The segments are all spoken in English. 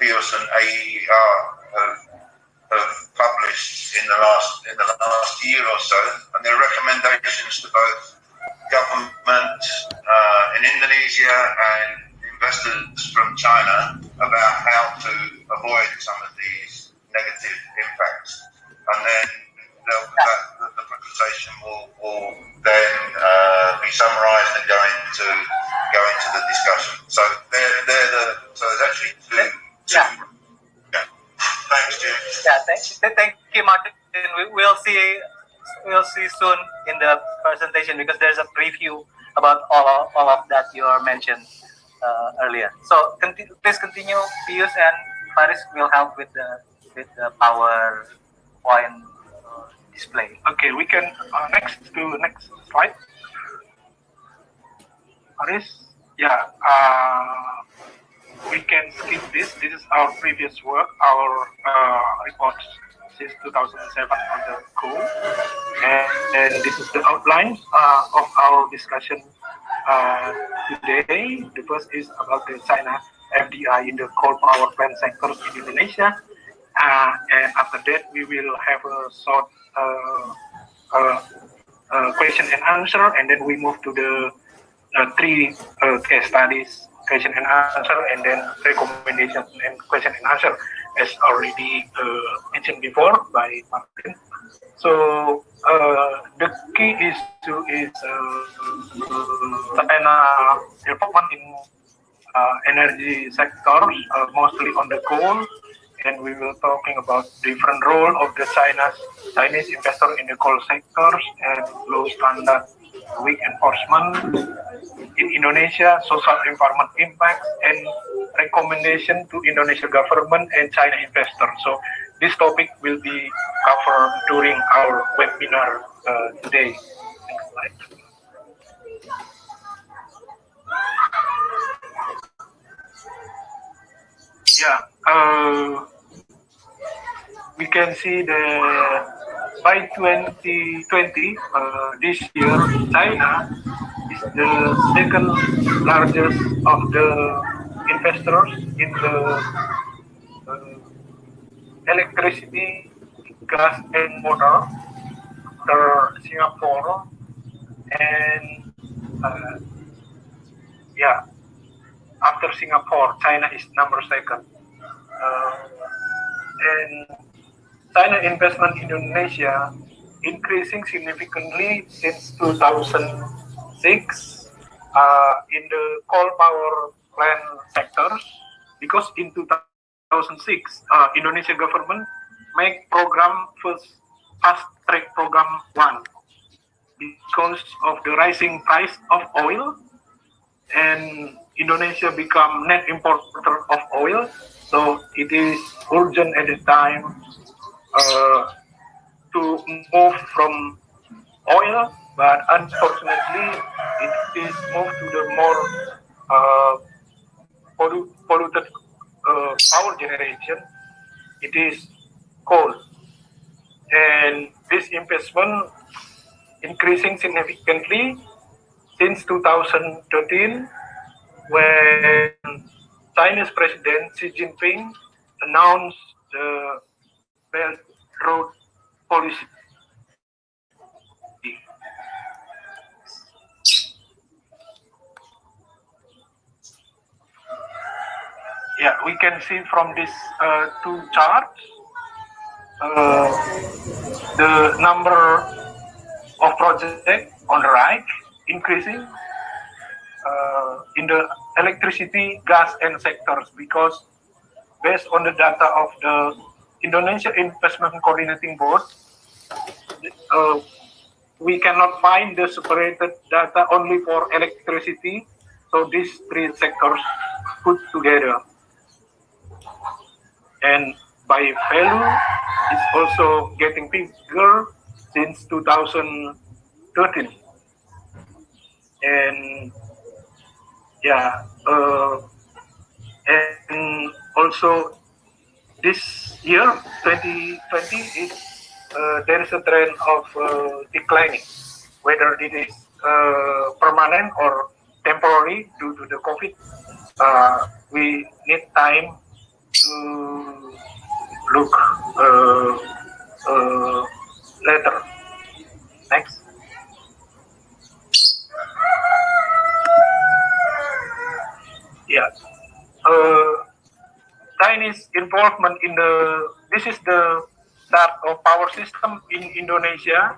PIOS and AER have published in the last year or so, and their recommendations to both government in Indonesia and investors from China about how to avoid some of these negative impacts. And then the presentation will then be summarised and go into the discussion. So so there's actually two. Yeah. Thanks, Jim. Yeah, thank you, Martin. We'll see soon in the presentation, because there's a preview about all of that you mentioned earlier. So please continue, Pius, and Faris will help with the PowerPoint display. Okay, we can next slide. Faris, yeah, we can skip this. This is our previous work, our reports since 2007 on the coal, and this is the outlines of our discussion today. The first is about the China FDI in the coal power plant sectors in Indonesia, and after that we will have a short question and answer, and then we move to the three case studies, question and answer, and then recommendation and question and answer, as already mentioned before by Martin. So the key issue is China development in energy sectors, mostly on the coal, and we will talking about different role of the Chinese investor in the coal sectors and low standard, weak enforcement in Indonesia, social environment impacts, and recommendation to Indonesia government and China investors. So this topic will be covered during our webinar today. Next slide. Yeah, we can see by 2020, this year, China is the second largest of the investors in the electricity, gas, and water after Singapore, and after Singapore, China is number second, and China investment in Indonesia increasing significantly since 2006 in the coal power plant sectors, because in 2006 Indonesia government make program fast track program 1 because of the rising price of oil, and Indonesia become net importer of oil, so it is urgent at the time to move from oil, but unfortunately it is moved to the more polluted power generation. It is coal, and this investment increasing significantly since 2013, when Chinese President Xi Jinping announced the Belt Road policy. Yeah, we can see from these two charts the number of projects on the right increasing in the electricity, gas, and sectors, because based on the data of the Indonesia Investment Coordinating Board, we cannot find the separated data only for electricity, so these three sectors put together. And by value, it's also getting bigger since 2013. And and also this year 2020 is there is a trend of declining, whether it is permanent or temporary due to the COVID. We need time look later. Next. Yeah. Chinese involvement in this is the start of power system in Indonesia.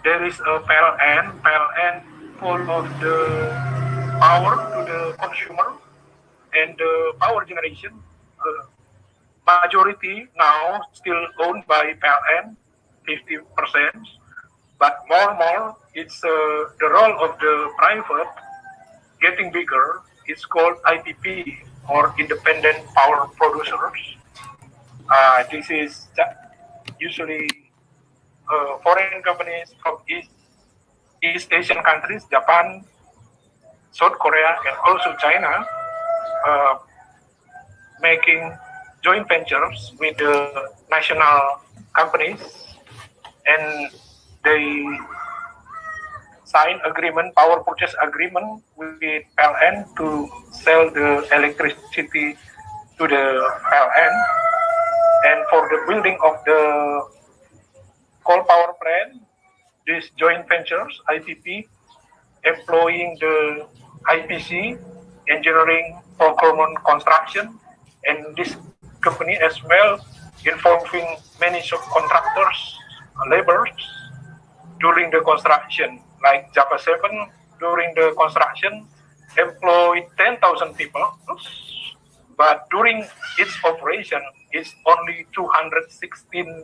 There is a PLN full of the power to the consumer and the power generation. Majority now still owned by PLN, 50%, but more it's the role of the private getting bigger. It's called IPP or independent power producers. This is usually foreign companies from East Asian countries, Japan, South Korea, and also China, making joint ventures with the national companies, and they sign agreement, power purchase agreement with PLN to sell the electricity to the PLN, and for the building of the coal power plant, these joint ventures, IPP, employing the IPC, engineering, procurement, construction, and this company as well involving many subcontractors, laborers during the construction. Like Java 7 during the construction employed 10,000 people, but during its operation it's only 216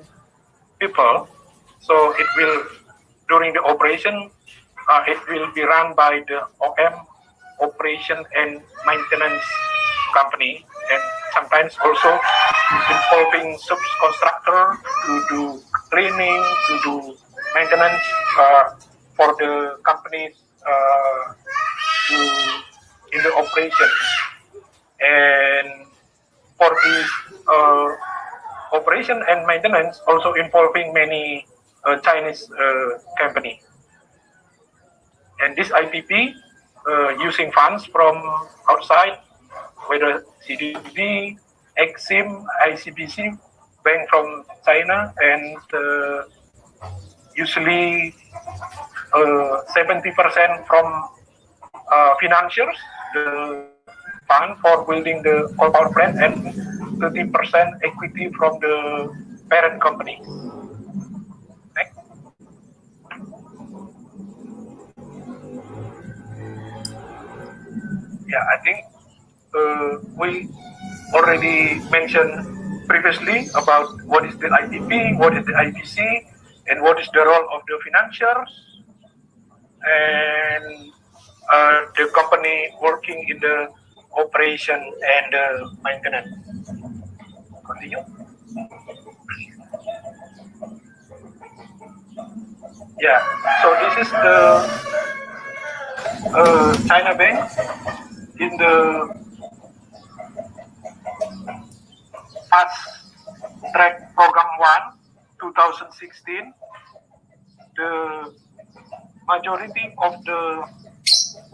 people. So it will, during the operation, it will be run by the OM, operation and maintenance company, and sometimes also involving subcontractor to do cleaning, to do maintenance for the companies in the operation. And for this operation and maintenance also involving many Chinese company. And this IPP using funds from outside, whether CDB, Exim, ICBC, bank from China, and usually 70% from financiers, the fund for building the coal power plant, and 30% equity from the parent company. Next. Yeah, I think we already mentioned previously about what is the IPP, what is the IPC, and what is the role of the financiers, and the company working in the operation and maintenance. Continue. Yeah, so this is the China Bank in the Fast Track Program 1, 2016. The majority of the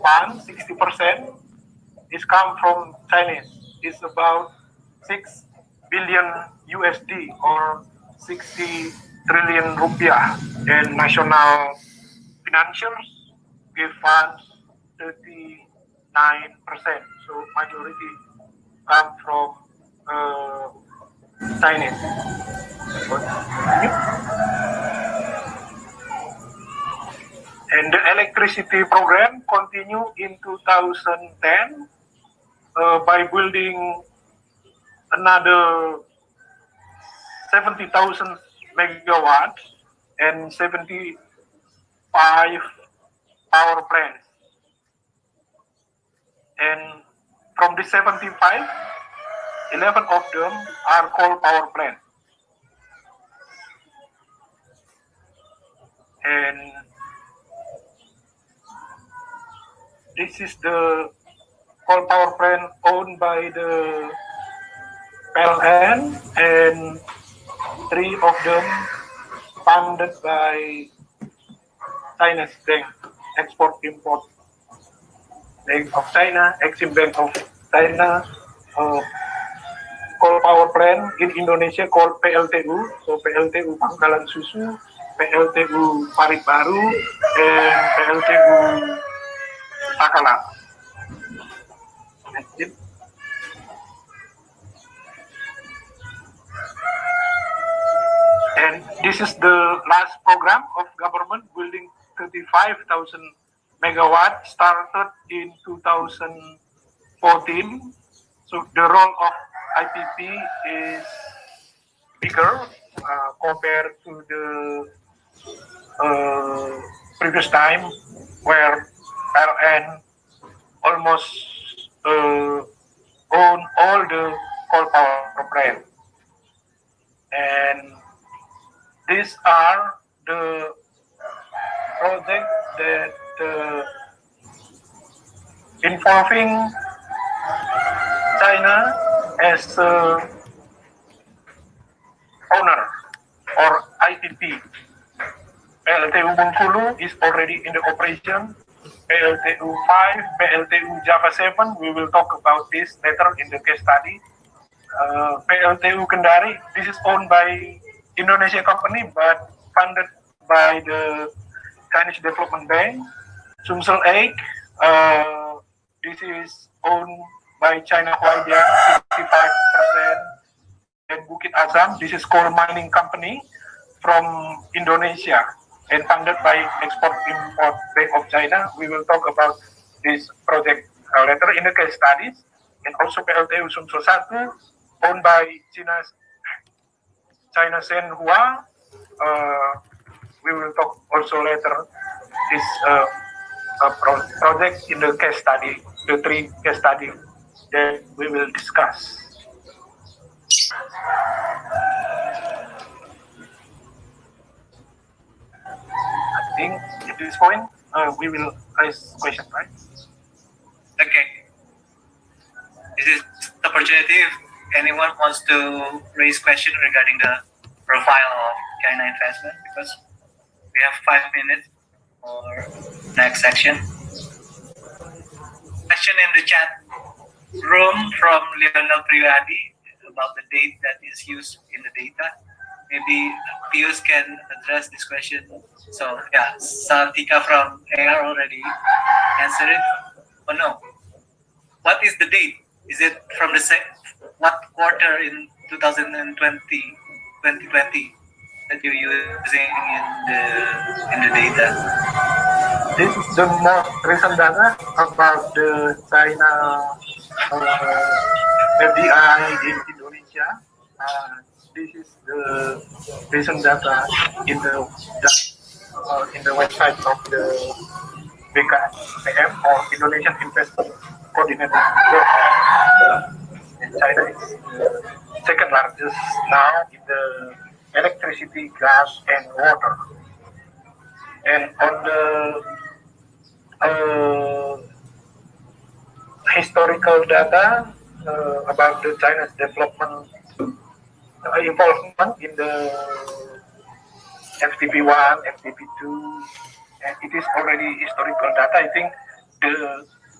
fund, 60%, is come from Chinese. It's about 6 billion USD or 60 trillion rupiah, and national financiers give funds 39%. So majority come from Chinese. And the electricity program continue in 2010 by building another 70,000 megawatts and 75 power plants. And from the 75, 11 of them are coal power plants. And this is the coal power plant owned by the PLN, and 3 of them funded by China's bank, export-import. Bank of China, Exim Bank of China, coal power plant in Indonesia called PLTU. So PLTU Pangkalan Susu, PLTU Parit Baru, and PLTU Takalang. That's it. And this is the last program of government building 35,000 megawatt started in 2014. So the role of IPP is bigger compared to the previous time where PLN almost own all the coal power plant. And these are the projects that involving China as owner or IPP. PLTU Bengkulu is already in the operation. PLTU 5, PLTU Java 7, we will talk about this later in the case study. PLTU Kendari, this is owned by Indonesia company but funded by the Chinese Development Bank. Sumsel 8, this is owned by China Huaidian, 55%. And Bukit Azam, this is coal mining company from Indonesia and funded by Export-Import Bank of China. We will talk about this project later in the case studies. And also PLTU Sumsel 1, owned by China Shenhua. We will talk also later this project in the case study, the 3 case study that we will discuss. I think at this point we will raise question, right? Okay. This is the opportunity if anyone wants to raise question regarding the profile of China investment, because we have 5 minutes for next section. Question in the chat room from Lionel Priyadi about the date that is used in the data. Maybe Pius can address this question. So yeah, Santika from AR already answered it. Oh no. What is the date? Is it from the what quarter in 2020 that you're using in the data? This is the most recent data about the China FDI in Indonesia. This is the recent data in the website of the BKPM or Indonesian Investment Coordinating Group. And China is the second largest now in the electricity, gas, and water. And on the historical data about the China's development involvement in the FTP1, FTP2, and it is already historical data. I think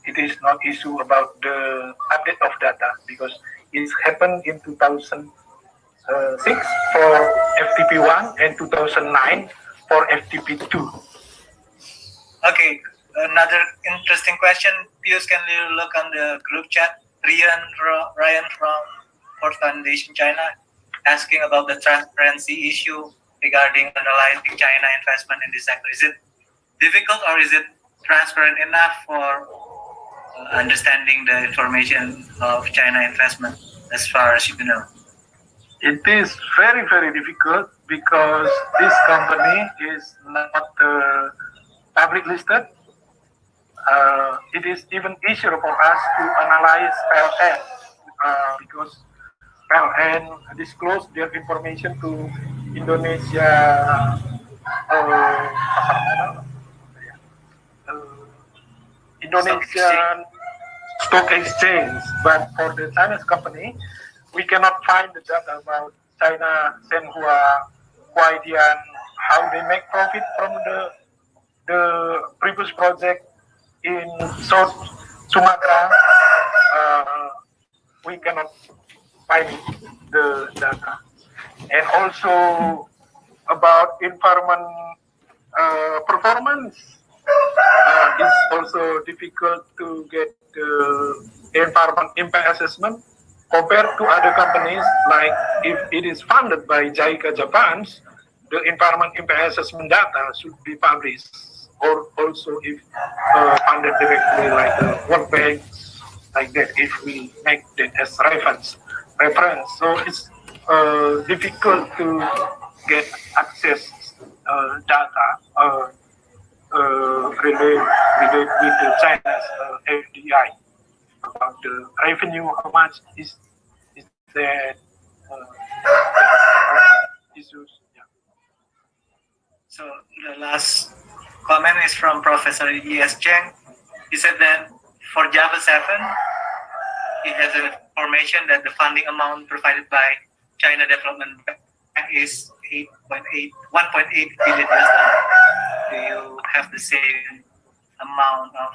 it is not issue about the update of data because it happened in 2006 for FTP1 and 2009 for FTP2. Okay, another interesting question. Pius, can you look on the group chat? Ryan from Ford Foundation China asking about the transparency issue regarding analyzing China investment in this sector. Is it difficult or is it transparent enough for understanding the information of China investment as far as you know? It is very, very difficult because this company is not public listed. It is even easier for us to analyze PLN because PLN disclose their information to Indonesia Indonesian stock exchange, but for the Chinese company, we cannot find the data about China, Shenhua, Huaidian, how they make profit from the previous project in South Sumatra, we cannot find the data. And also about environment performance, it's also difficult to get the environment impact assessment compared to other companies. Like if it is funded by JICA Japan, the environment impact assessment data should be published. Or also if funded directly like the World Bank, like that, if we make that as reference. So it's difficult to get access data related with the China's FDI about the revenue, how much is that issues. Yeah. So the last comment is from Professor E.S. Cheng. He said that for Java 7, he has information that the funding amount provided by China Development Bank is 1.8 billion US dollars. Do you have the same amount of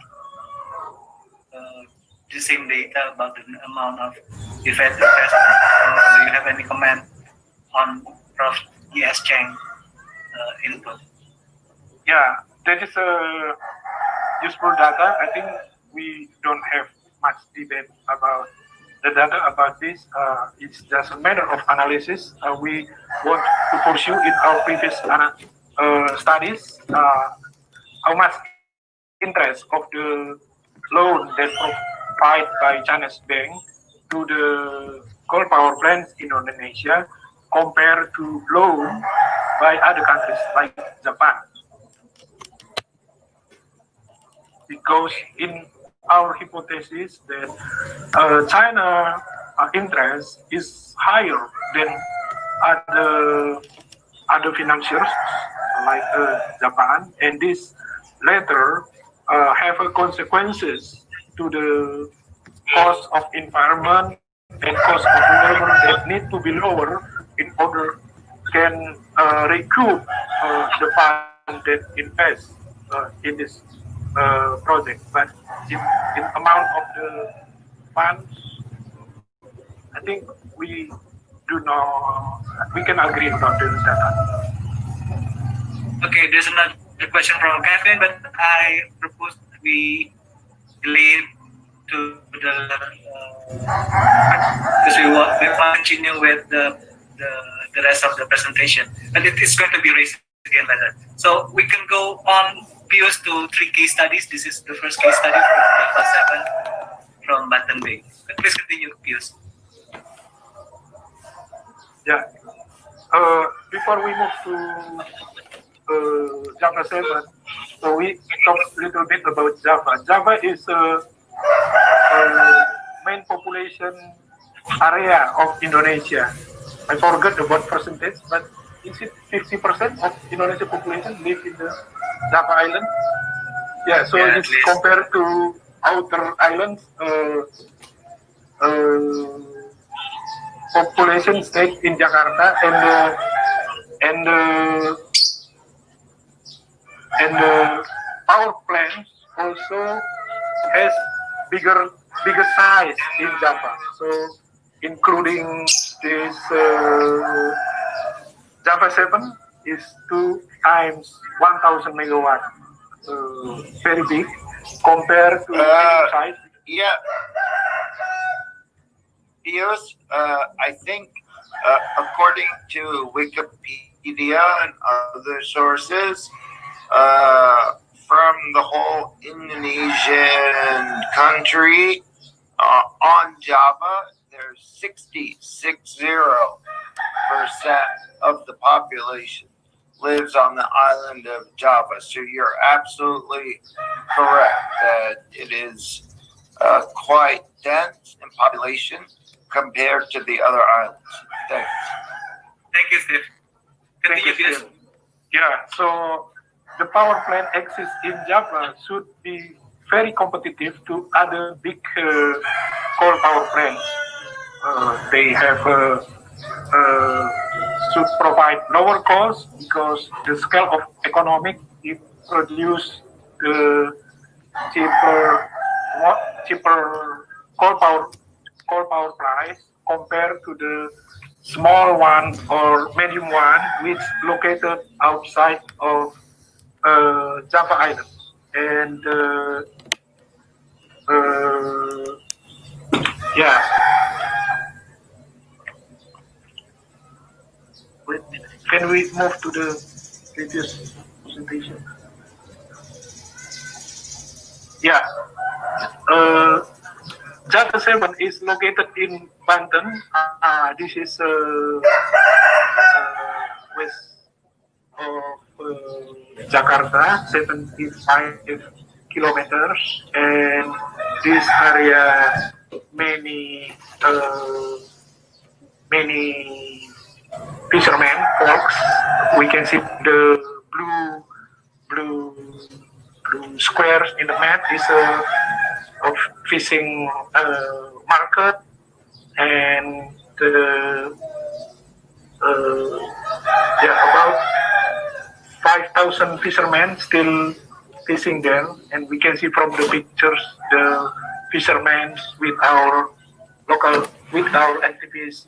the same data about the amount of investment? Or do you have any comment on Prof. E.S. Cheng input? Yeah, that is a useful data. I think we don't have much debate about the data about this. It's just a matter of analysis. We want to pursue in our previous studies how much interest of the loan that provided by Chinese bank to the coal power plants in Indonesia compared to loan by other countries like Japan. Because in our hypothesis that China interest is higher than other financiers like Japan, and this later have consequences to the cost of environment and cost of labor that need to be lower in order can recoup the fund that invest in this project. But in amount of the funds, I think we can agree about the data. Okay, there's another question from Kevin, but I propose we leave to the because we want to continue with the rest of the presentation, but it is going to be raised again later. So we can go on Pius to 3 case studies. This is the first case study from Java 7 from Baton Bay. Please continue, Pius. Yeah. Before we move to Java 7, so we talk a little bit about Java. Java is a main population area of Indonesia. I forgot about percentage, but is it 50% of Indonesia population live in the Java Island? Yeah, so it's compared to outer islands, population stake in Jakarta, and the power plants also has bigger size in Java. So including this Java 7 is 2 times 1,000 megawatt, very big compared to size. Yeah. Pius, I think according to Wikipedia and other sources, from the whole Indonesian country on Java, there's 66% of the population lives on the island of Java. So you're absolutely correct that it is quite dense in population compared to the other islands. Thanks. Thank you, Steve. Continue, Pius. Yeah, so the power plant access in Java should be very competitive to other big coal power plants. They have should provide lower cost because the scale of economic it produce the cheaper cheaper coal power price compared to the small one or medium one, which located outside of Java Island. And yeah, wait, can we move to the previous presentation? Yeah, Java 7 is located in Banten. This is west of Jakarta, 75 kilometers, and this area many fishermen folks. We can see the blue squares in the map is a fishing market, and about 5,000 fishermen still fishing there, and we can see from the pictures the fishermen with our activists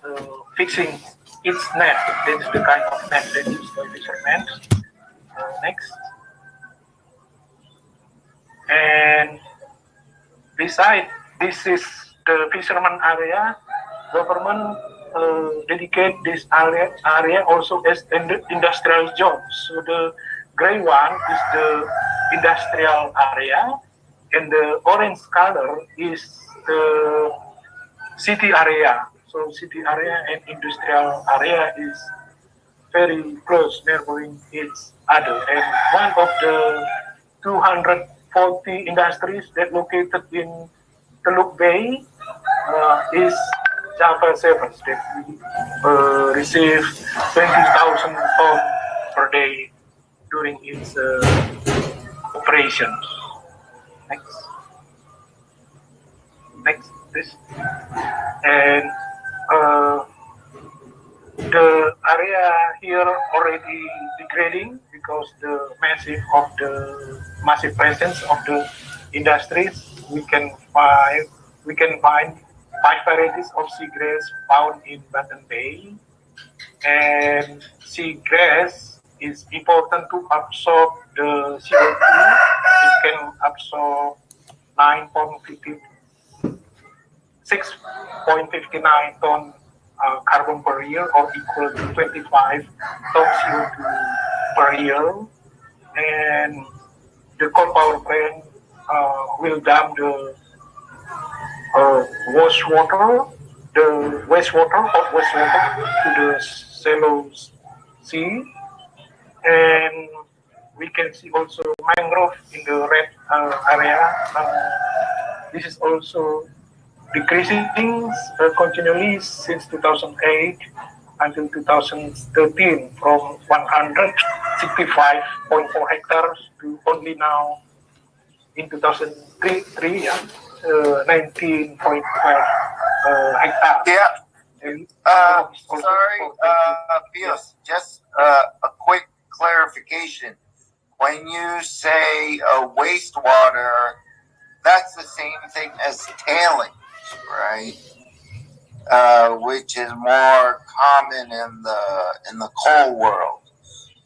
fixing its net. That's the kind of net that used by fishermen. Next. And beside this is the fisherman area. Government dedicate this area also as industrial jobs. So the gray one is the industrial area, and the orange color is the city area. So city area and industrial area is very close, neighboring each other. And one of the 240 industries that located in Teluk Bay is Java 7 that we receive 20,000 tons per day during its operations. Next, please. And the area here already degrading because the massive presence of the industries. We can find 5 varieties of seagrass found in Banten Bay, and seagrass is important to absorb the CO2. It can absorb 6.59 ton carbon per year, or equal to 25 ton CO2 per year. And the coal power plant will dump the wastewater to the shallow sea. And we can see also mangrove in the red area. This is also decreasing continually since 2008 until 2013, from 165.4 hectares to only now in 2003, 19.5 hectares. Yeah. Sorry, Pius, just a quick clarification. When you say wastewater, that's the same thing as tailings, right? Which is more common in the coal world.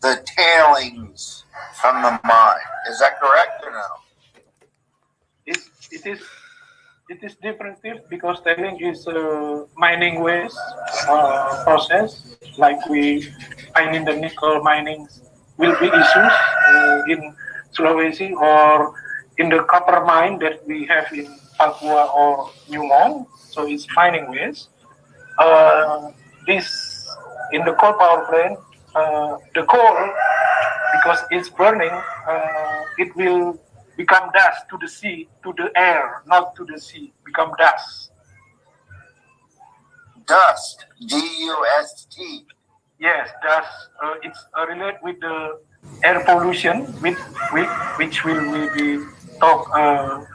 The tailings from the mine. Is that correct or no? It is different because tailing is mining waste process, like we find in the nickel minings will be issues in Sulawesi, or in the copper mine that we have in Papua or Newmont. So it's mining waste. This in the coal power plant, the coal, because it's burning, it will become dust to the sea, to the air, not to the sea, become dust. Dust, D-U-S-T. Yes, dust. It's related with the air pollution, which will be talk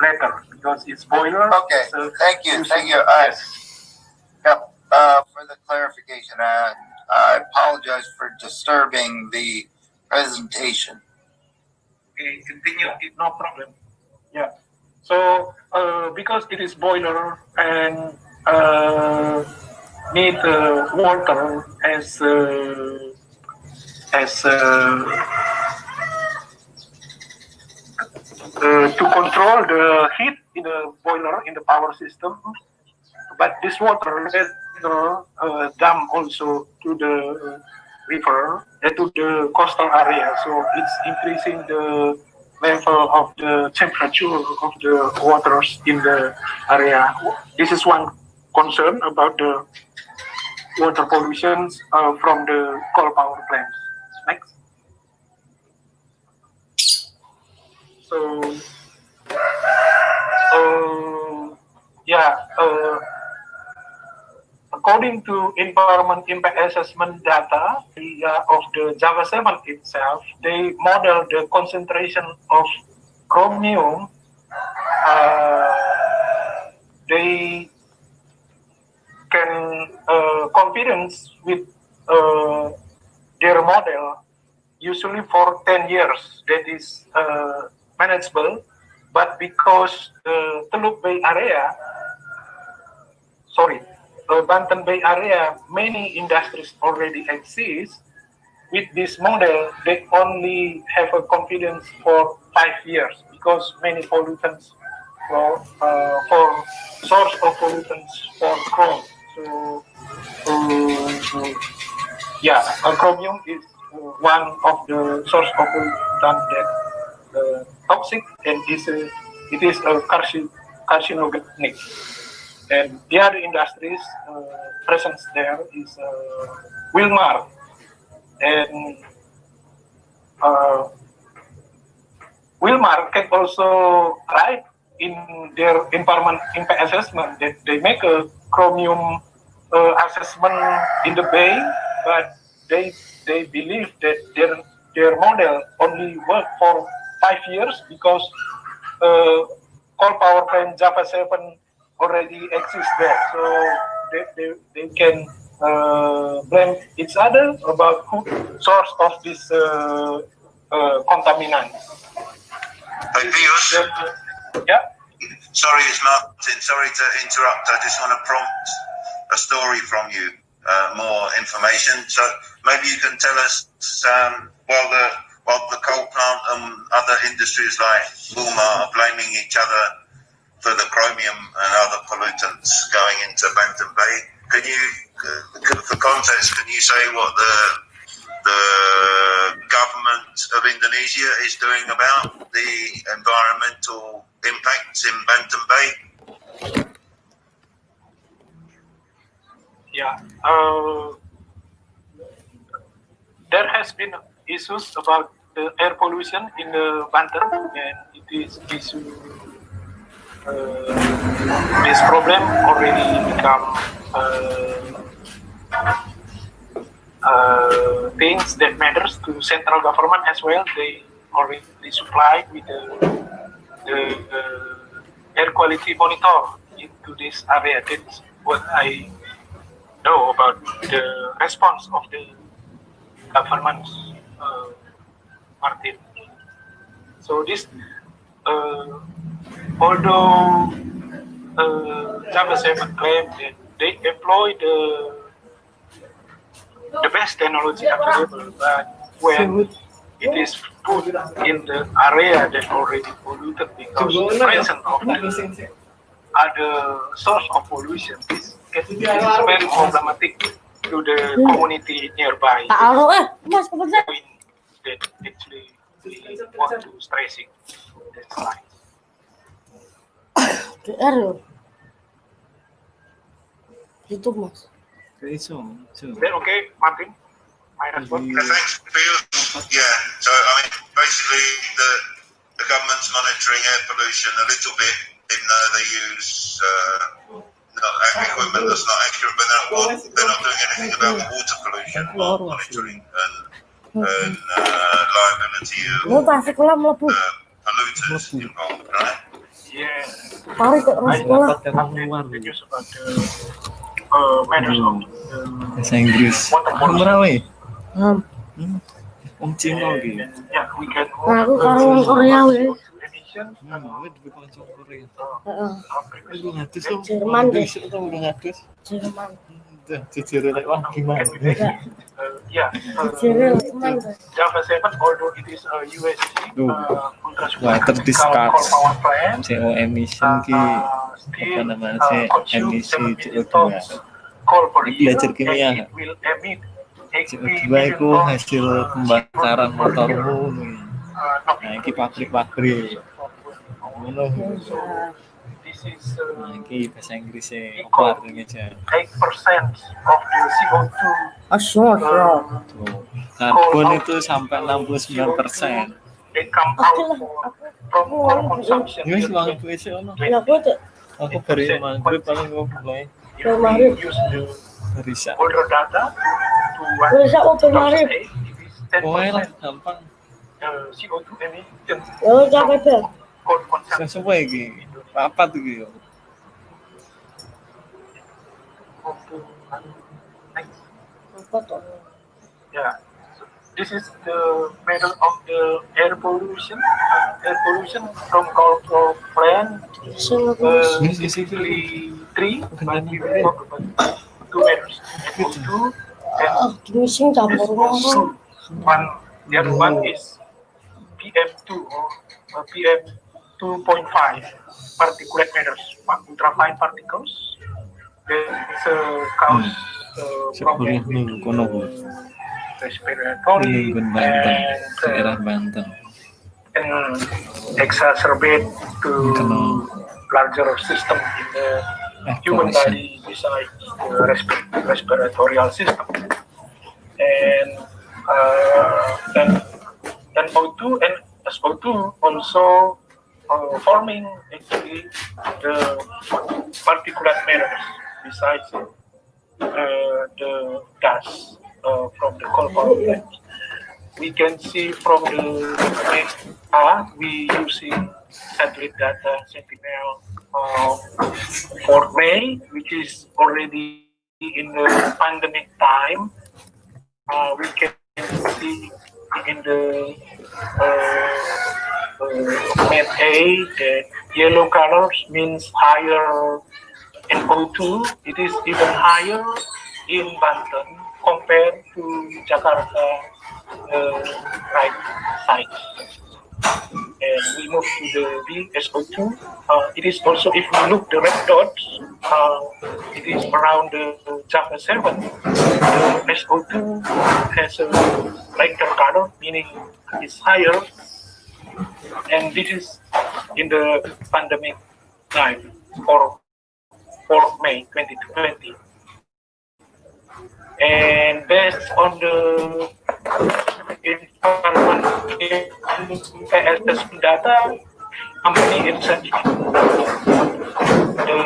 later, because it's boiler. Okay, thank you. Yes. Yep, for the clarification, I apologize for disturbing the presentation. Okay, continue. No problem. Yeah. So because it is boiler and need water as to control the heat in the boiler in the power system, but this water later dump also to the river, to the coastal area. So it's increasing the level of the temperature of the waters in the area. This is one concern about the water pollution from the coal power plants. Next. So, according to environment impact assessment data of the Java 7 itself, they model the concentration of chromium. They can confidence with their model usually for 10 years. That is manageable, but because the Teluk Bay area, Banten Bay area, many industries already exist. With this model, they only have a confidence for 5 years because many pollutants for source of pollutants for chrome. So chromium is one of the source of pollutant that toxic and it is a carcinogenic. And the other industries present there is Wilmar and Wilmar can also write in their environment impact assessment that they make a chromium assessment in the bay, but they believe that their model only work for 5 years because coal power plant Java 7 already exists there. So they can blame each other about who source of this contaminant. Hey, Pius. Yeah. Sorry, it's Martin. Sorry to interrupt. I just want to prompt a story from you, more information. So maybe you can tell us, while the coal plant and other industries like Wilmar are blaming each other for the chromium and other pollutants going into Banten Bay, can you, for context, can you say what the government of Indonesia is doing about the environmental impacts in Banten Bay? Yeah, there has been issues about the air pollution in the Banten, and it is issue. This problem already become things that matters to central government as well. They already supplied with the air quality monitor into this area. That's what I know about the response of the government, Martin. So this, although Java 7 claim that they employ the best technology available, but when it is put in the area that already polluted because the presence of the other source of pollution is very problematic to the community nearby. That actually we want to stress it. That's right. Itu mas. Then okay, Martin. My response. Thanks, Bill. Yeah. So I mean, basically, the government's monitoring air pollution a little bit, even though they use equipment that's not accurate, but they're not doing anything about the water pollution monitoring and liability of polluters involved, right? Yeah. Tarik ke orang sekolah. News about the matters of Bahasa Inggris. water pollution. Berapa ya? Hmm. Om Cino gitu. Yeah, we can. Nah, aku karo wong Korea weh. mentioned, Di konco Korea. previously, Lu ngadus tuh. Jerman deh. Bisa tuh udah ngadus. Jerman. Jujur lek wah gimana? can we take, Jerman deh. Java 7, although it is a USC, ultra Water supercritical discharge. coal power plant, CO emission ki still namanya consume emisi 7 million CO2. tons coal per Ini year, belajar and kimia. it will emit 80 CO2 million itu tons hasil pembakaran motormu. Nah, iki pabrik-pabrik. Ngono. This is Nah, iki bahasa Inggrisnya apa artinya aja? 8% of the CO2 Asyik, bro. Tuh. Karbon itu sampai 69%. that come out from coal consumption Ini in semangat puisi ono. Ya, aku tuh. Aku baru maghrib paling gue mulai If Dari we maghrib. use the riset. older data to Bisa open maghrib. 2008, it is 10% Oh lah, gampang. CO2 emission Ya, udah kata. coal consumption. Sesuai iki. Apa tuh iki? Apa tuh? Yeah. So this is the medal of the air pollution. Air pollution from coal power plant. Basically three, but we will talk about two medals. CO2 and Gimising campur also one. The other one is PM2 or PM 2.5 particulate matters, ultrafine particles. That's cause problem with respiratory Daerah Banten. and exacerbate to larger system in the human body besides the respiratory system. And O2 and SO2 also forming actually the particulate matters besides the gas from the coal power plant. We can see from the data we using satellite data Sentinel for May, which is already in the pandemic time. We can see in the map A, the yellow colors means higher in O2. It is even higher in Banten compared to Jakarta right side. And we move to the B, SO2. It is also, if we look the red dots, it is around the Java 7. The SO2 has a lighter color, meaning it's higher. And this is in the pandemic time for May 2020. And based on the environment PSS data, company itself, the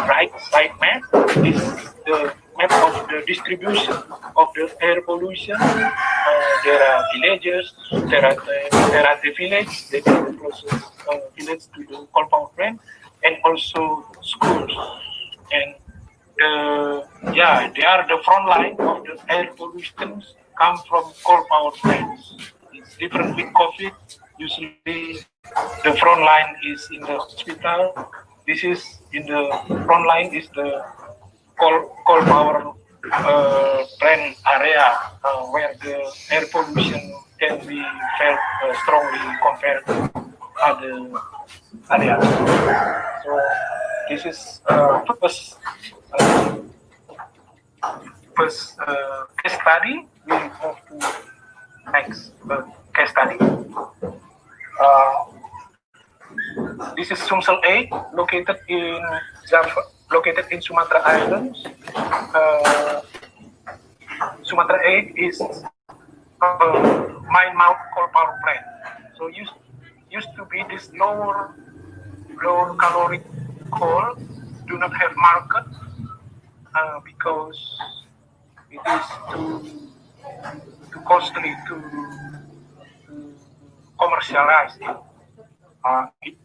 right side map is the map of the distribution of the air pollution. There are villages, there are the village, there are the closest village to the coal power plant, and also schools. And they are the front line of the air pollution come from coal power plants. It's different with COVID. Usually the front line is in the hospital. This is in the front line is the coal power plant area where the air pollution can be felt strongly compared to other areas. So this is first case study. We move to next case study. This is Sumsel 8, located in Sumatra Islands. Sumatra 8 is mine mouth coal power plant. So used to be this lower caloric coal do not have market because it is too costly to commercialize it.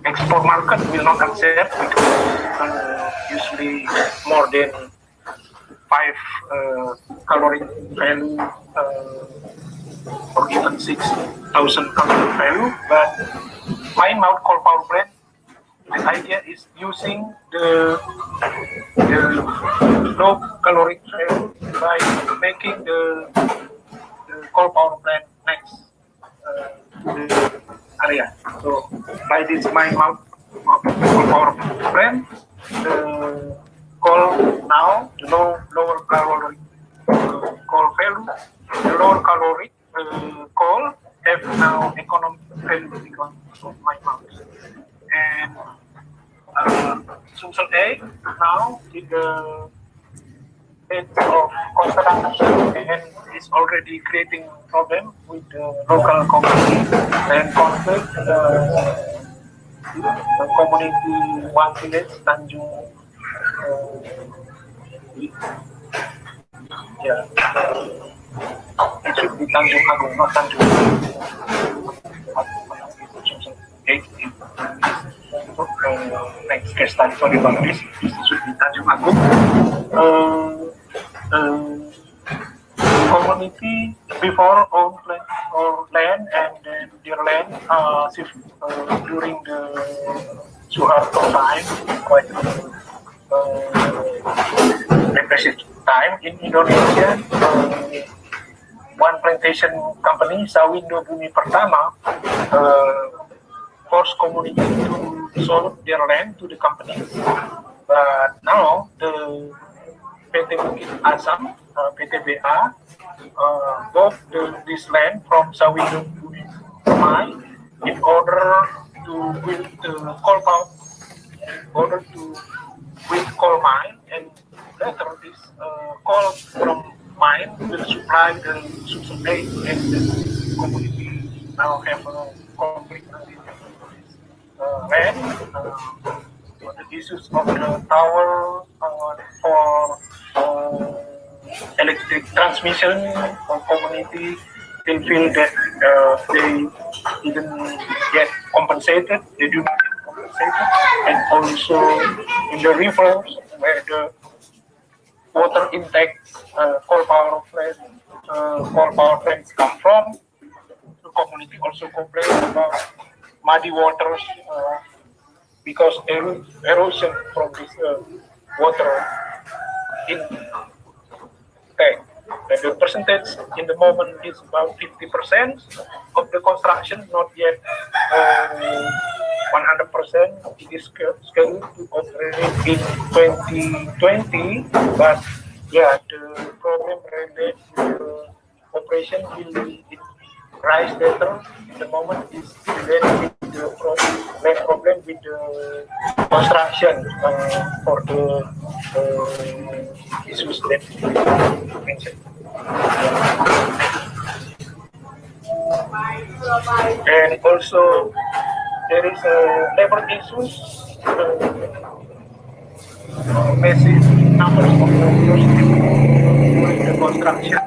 Export market will not accept because usually more than 5 caloric value or even 6,000 caloric value. But mine mouth coal power plant, the idea is using the low caloric value by making the coal power plant next to the area. So by this mine mouth coal power plant, the coal now the lower caloric coal value, the lower caloric coal have now economic value because of mine mouth. And Sumsel A now is the head of construction and is already creating problem with the local community and conflict the community one village Tanjung yeah it should be Tanjung Agung, not Tanjung next case study, sorry about this should be Tanjung Agung. Community before own land and then their land during the Suharto time, quite repressive time in Indonesia. One plantation company, Sawindo Bumi Pertama, forced community to sold their land to the company. But now the PT Bukit Asam, PTBA, bought this land from Sawindo Bumi Pertama in order to build the coal power, in order to build coal mine, and later this coal from mine will supply the subsidy and the community now have a conflict with this land. The issues of the tower for electric transmission for community, they feel that they didn't get compensated, they do not get compensated, and also in the rivers where the water intake coal power plants come from, the community also complain about muddy waters because erosion from this water intake. And the percentage in the moment is about 50% of the construction, not yet 100%. It is scheduled to operate in 2020, but yeah, the problem related to the operation will rise later. In the moment is related with the problem with the construction for the issues that you mentioned. And also there is labor issues, massive numbers of workers during the construction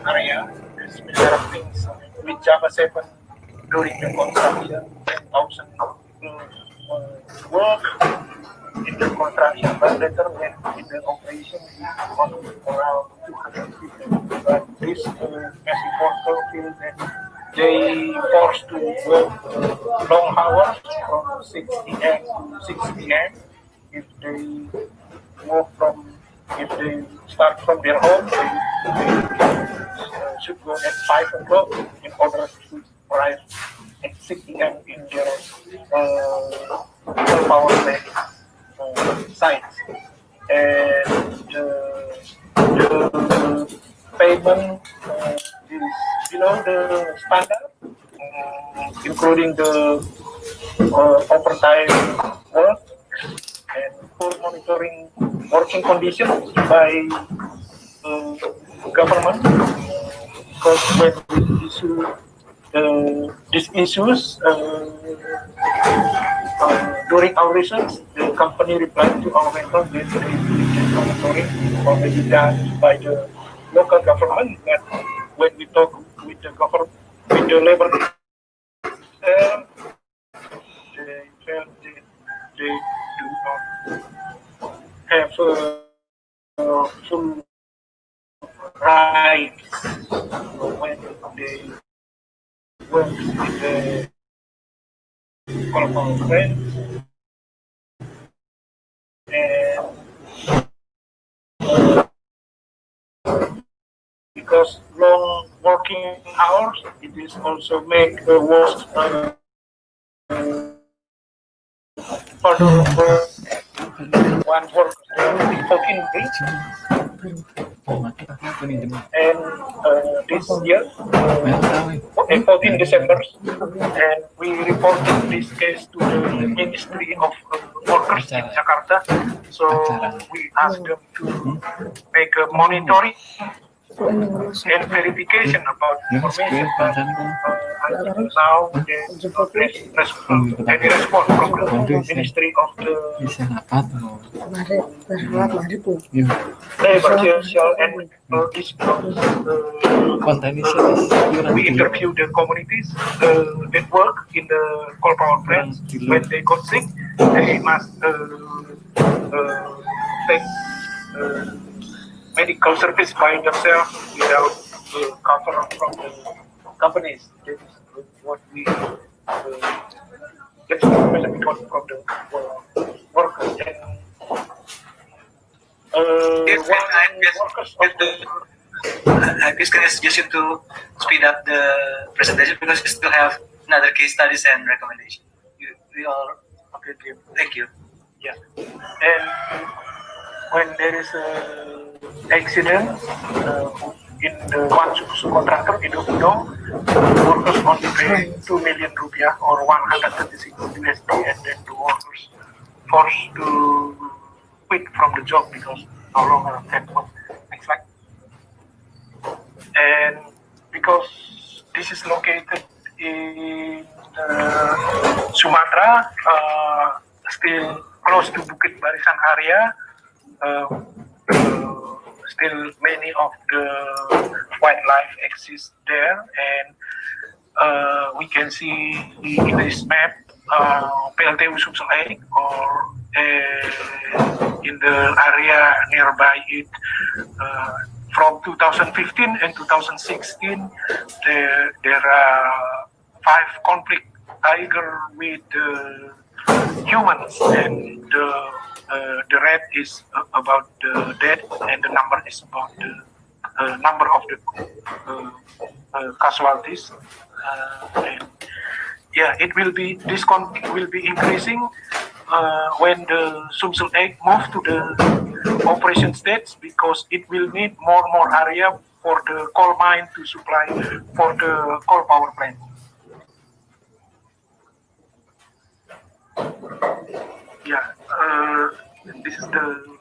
area. There are things with Java 7 during the construction, 10,000 work in the construction, but later when in the operation on around 200 people. But this massive worker feel that they forced to work long hours from 6 p.m. to 6 p.m. If they if they start from their home, they should go at 5 o'clock in order to arrive at 6 p.m. in their power plant sites. And the payment is below the standard, including the overtime work and poor monitoring working conditions by government. Because when we issue these issues during our research, the company replied to our mentor that they monitoring already done by the local government. But when we talk with the government, with the labor, they felt that they do not have full rights when they work with the coal power plant, and because long working hours, it is also make the work harder for one work 14 days. And this year, 14 December, and we reported this case to the Ministry of Workers in Jakarta. So we asked them to make a monitoring and verification about information. But until now, there's no any response from the Ministry of the Labor, Social and we interviewed the communities that work in the coal power plants. When they got sick, they must take medical service by themselves without cover from the companies. That is what we get information from the workers. And I guess can I suggest you to speed up the presentation because we still have another case studies and recommendation. We all okay. Thank you. Yeah, and when there is an accident in the one subcontractor in Udo, workers only pay 2 million rupiah or 136 USD, and then the workers forced to quit from the job because no longer can work. Next slide. And because this is located in Sumatra, still close to Bukit Barisan area, still many of the wildlife exist there, and we can see in this map PLTU Sumsel 8 or in the area nearby it. From 2015 and 2016, there are 5 conflict tiger with humans, and the rate is about the death, and the number is about the number of the casualties. And yeah, it will be this conflict will be increasing when the Sumsel 8 move to the operation stage, because it will need more area for the coal mine to supply for the coal power plant. Yeah, this is the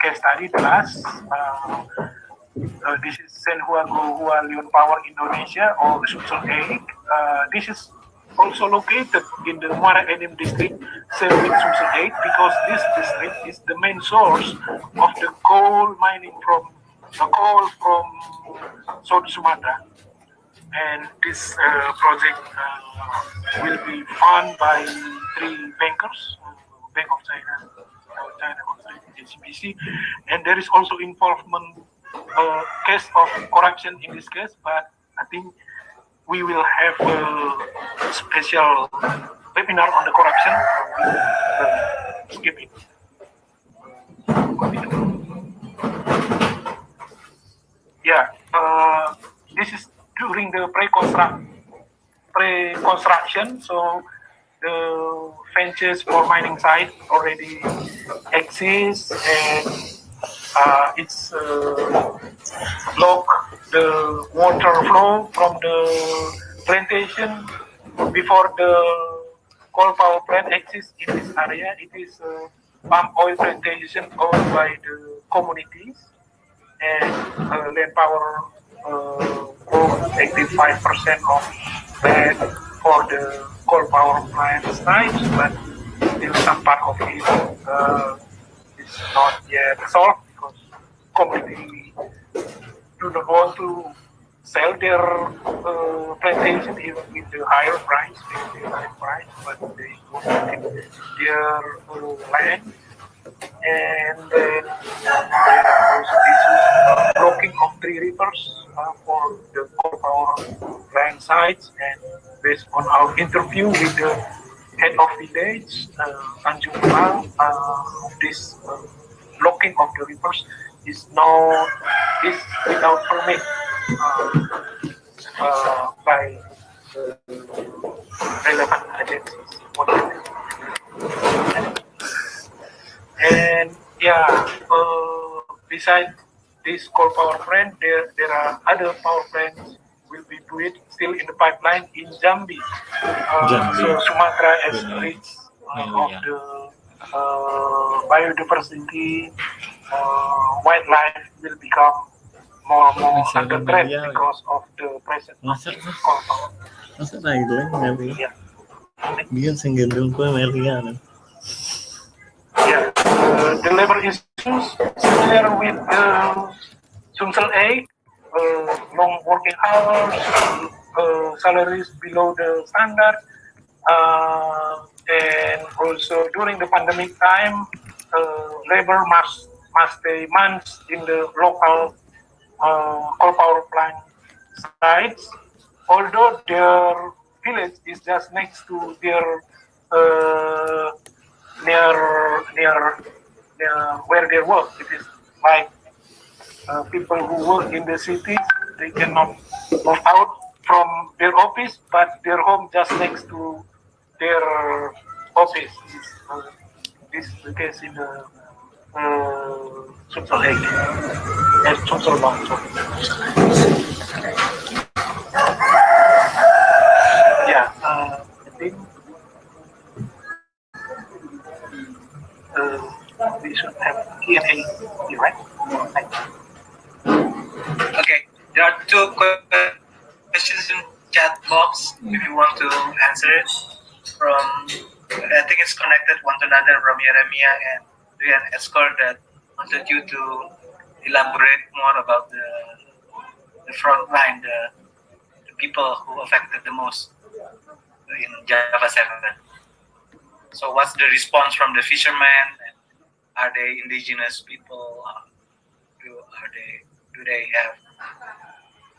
case study, the last. This is Senhua Leon Power Indonesia or Sumsel 8. This is also located in the Muara Enim district, same with Sumsel 8, because this district is the main source of the coal mining from South Sumatra. And this project will be funded by 3 bankers, Bank of China, China HSBC, and there is also involvement case of corruption in this case, but I think we will have a special webinar on the corruption. Skip it. Yeah, this is during the pre-construction, so the fences for mining site already exist, and it's block the water flow from the plantation. Before the coal power plant exists in this area, it is palm oil plantation owned by the communities, and land power owns 85% of land for the coal power plant sites, but still some part of it is not yet solved because community do not want to sell their plantation even with the higher price, but they want to keep their land. And then there are also issues of 3 rivers for the coal power plant sites, and based on our interview with the head of village, Tanjung Pinang, this blocking of the rivers is without permit by relevant agencies. And besides this coal power plant, there are other power plants will be built still in the pipeline in Jambi. So Sumatra has reached of the biodiversity, wildlife will become more and more under threat because of the presence of coal power. Masa Thailand Melia? Yeah. Dia gendong kue Melia. Yeah, the labor issues similar with Sumsel A, long working hours, salaries below the standard, and also during the pandemic time, labor must stay months in the local coal power plant sites, although their village is just next to their near where they work. It is like people who work in the cities, they cannot move out from their office, but their home just next to their office. This is the case in the Sumsel Lake and Sumsel Bang. Yeah, I think we should have Q&A, right? Thank you. Okay, there are two questions in chat box. If you want to answer it, from I think it's connected one to another from Yeremia and Rian Escort that wanted you to elaborate more about the front line, the people who affected the most in Java 7. So what's the response from the fishermen? Are they indigenous people? Do they have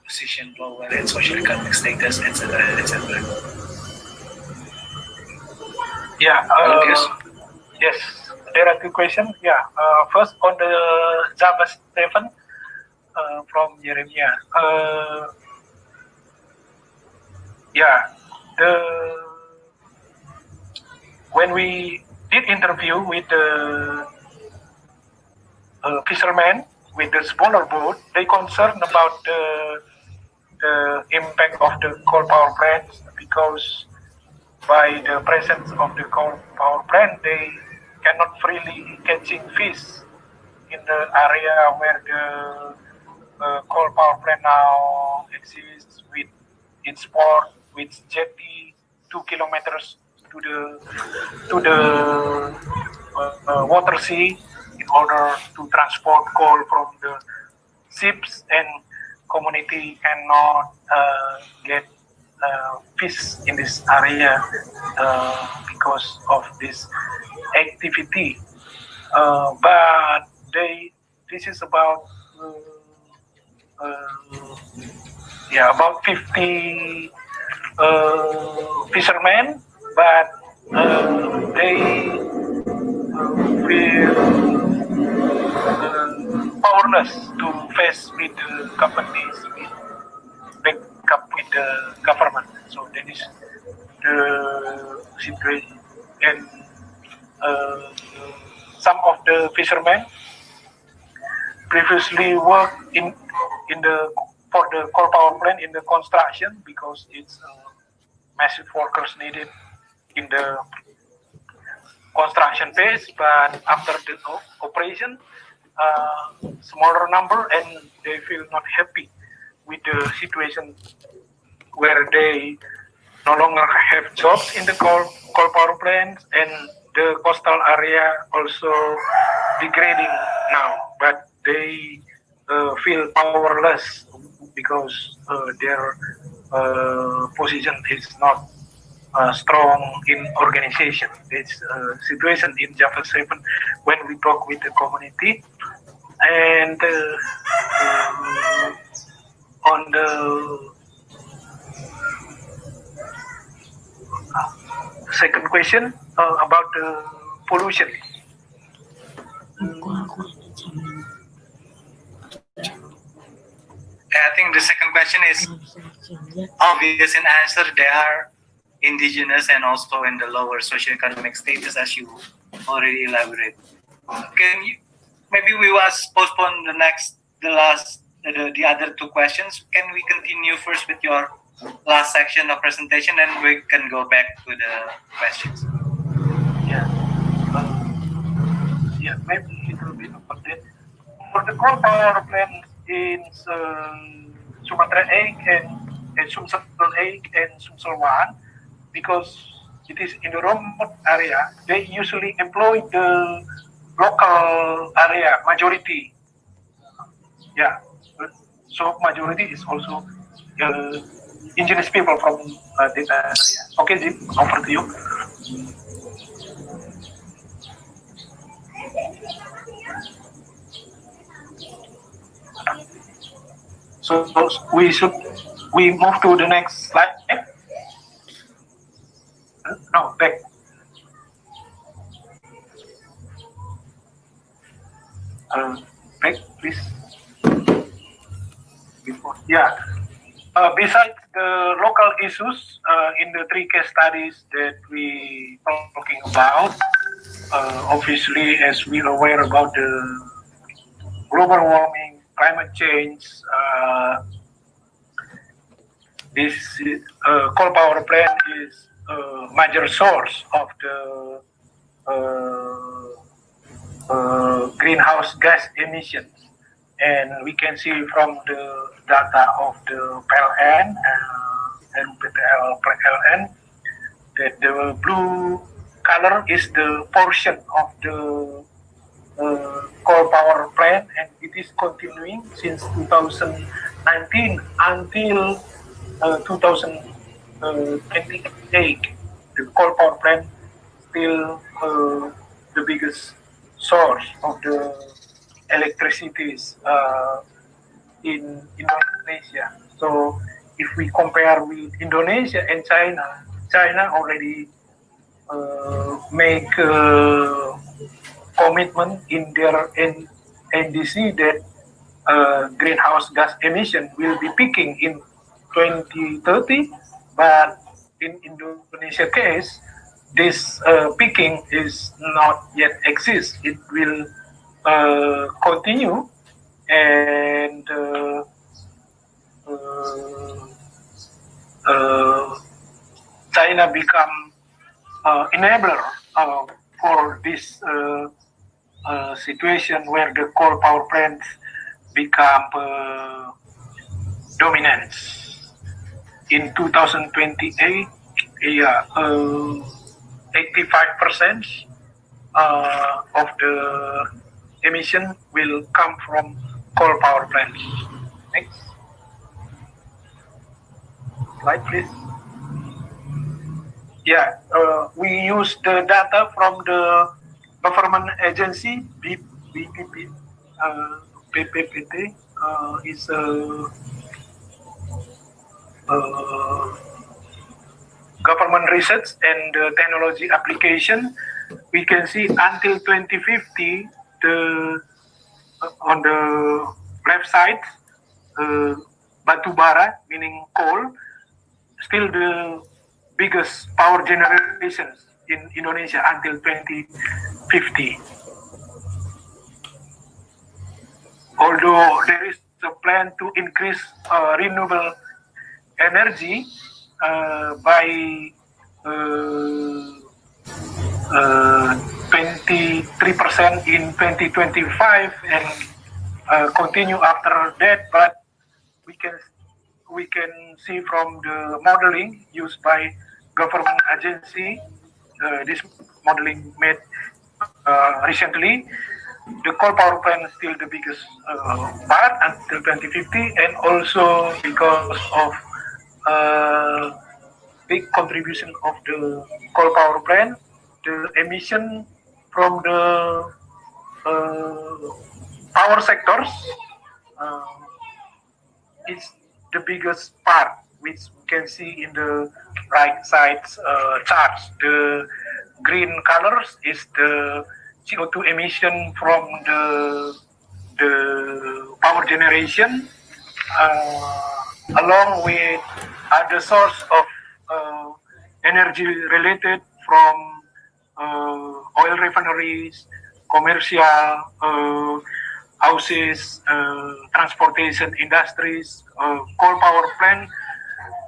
position, lower and social economic status, etc., etc.? Yeah. Yes, there are two questions. Yeah. First on the Java 7 from Jeremiah. When we did interview with the fishermen with the smaller boat, they concerned about the impact of the coal power plants, because by the presence of the coal power plant, they cannot freely catching fish in the area where the coal power plant now exists, with its port, with jetty 2 kilometers to the water sea, in order to transport coal from the ships, and community cannot get fish in this area because of this activity. But this is about about 50 fishermen, but they feel powerless to face with the companies, with back up with the government. So that is the situation. And some of the fishermen previously worked for the coal power plant in the construction, because it's massive workers needed in the construction phase. But after the operation, smaller number, and they feel not happy with the situation where they no longer have jobs in the coal power plants, and the coastal area also degrading now. But they feel powerless because their position is not strong in organization. This situation in Java 7 when we talk with the community. And On the second question about the pollution. I think the second question is obvious in answer. They are indigenous and also in the lower socioeconomic status, as you already elaborated. Can you maybe we was postpone the other two questions? Can we continue first with your last section of presentation, and we can go back to the questions? Yeah, maybe it will be about that. For the coal power plants in Sumatra 8 and Sumsel 8 and Sumsel 1, because it is in the remote area, they usually employ the local area majority. Yeah, so majority is also indigenous people from that area. Okay, Jim, over to you. So we move to the next slide. No, back. Back, please. Before, yeah. Besides the local issues in the three case studies that we talking about, obviously, as we are aware about the global warming, climate change, this coal power plant is a major source of the greenhouse gas emissions. And we can see from the data of the PLN and PLN that the blue color is the portion of the coal power plant, and it is continuing since 2019 until 2028. The coal power plant still the biggest source of the electricity in Indonesia. So if we compare with Indonesia and China, China already make commitment in their NDC that greenhouse gas emission will be peaking in 2030, but in Indonesia case, this peaking is not yet exist. It will continue, and China become enabler for this situation where the coal power plants become dominant. In 2028, 85% of the emission will come from coal power plants. Next slide, please. Yeah, we use the data from the government agency, BPP, PPPT is a government research and technology application. We can see until 2050, on the left side, batu bara, meaning coal, still the biggest power generations in Indonesia until 2050. Although there is a plan to increase renewable energy by 23% in 2025 and continue after that, but we can see from the modeling used by government agency, this modeling made recently, the coal power plant is still the biggest part until 2050, and also because of big contribution of the coal power plant, the emission from the power sectors is the biggest part, which we can see in the right side charts. The green colors is the CO2 emission from the power generation, along with other source of energy related from oil refineries, commercial houses, transportation industries, coal power plant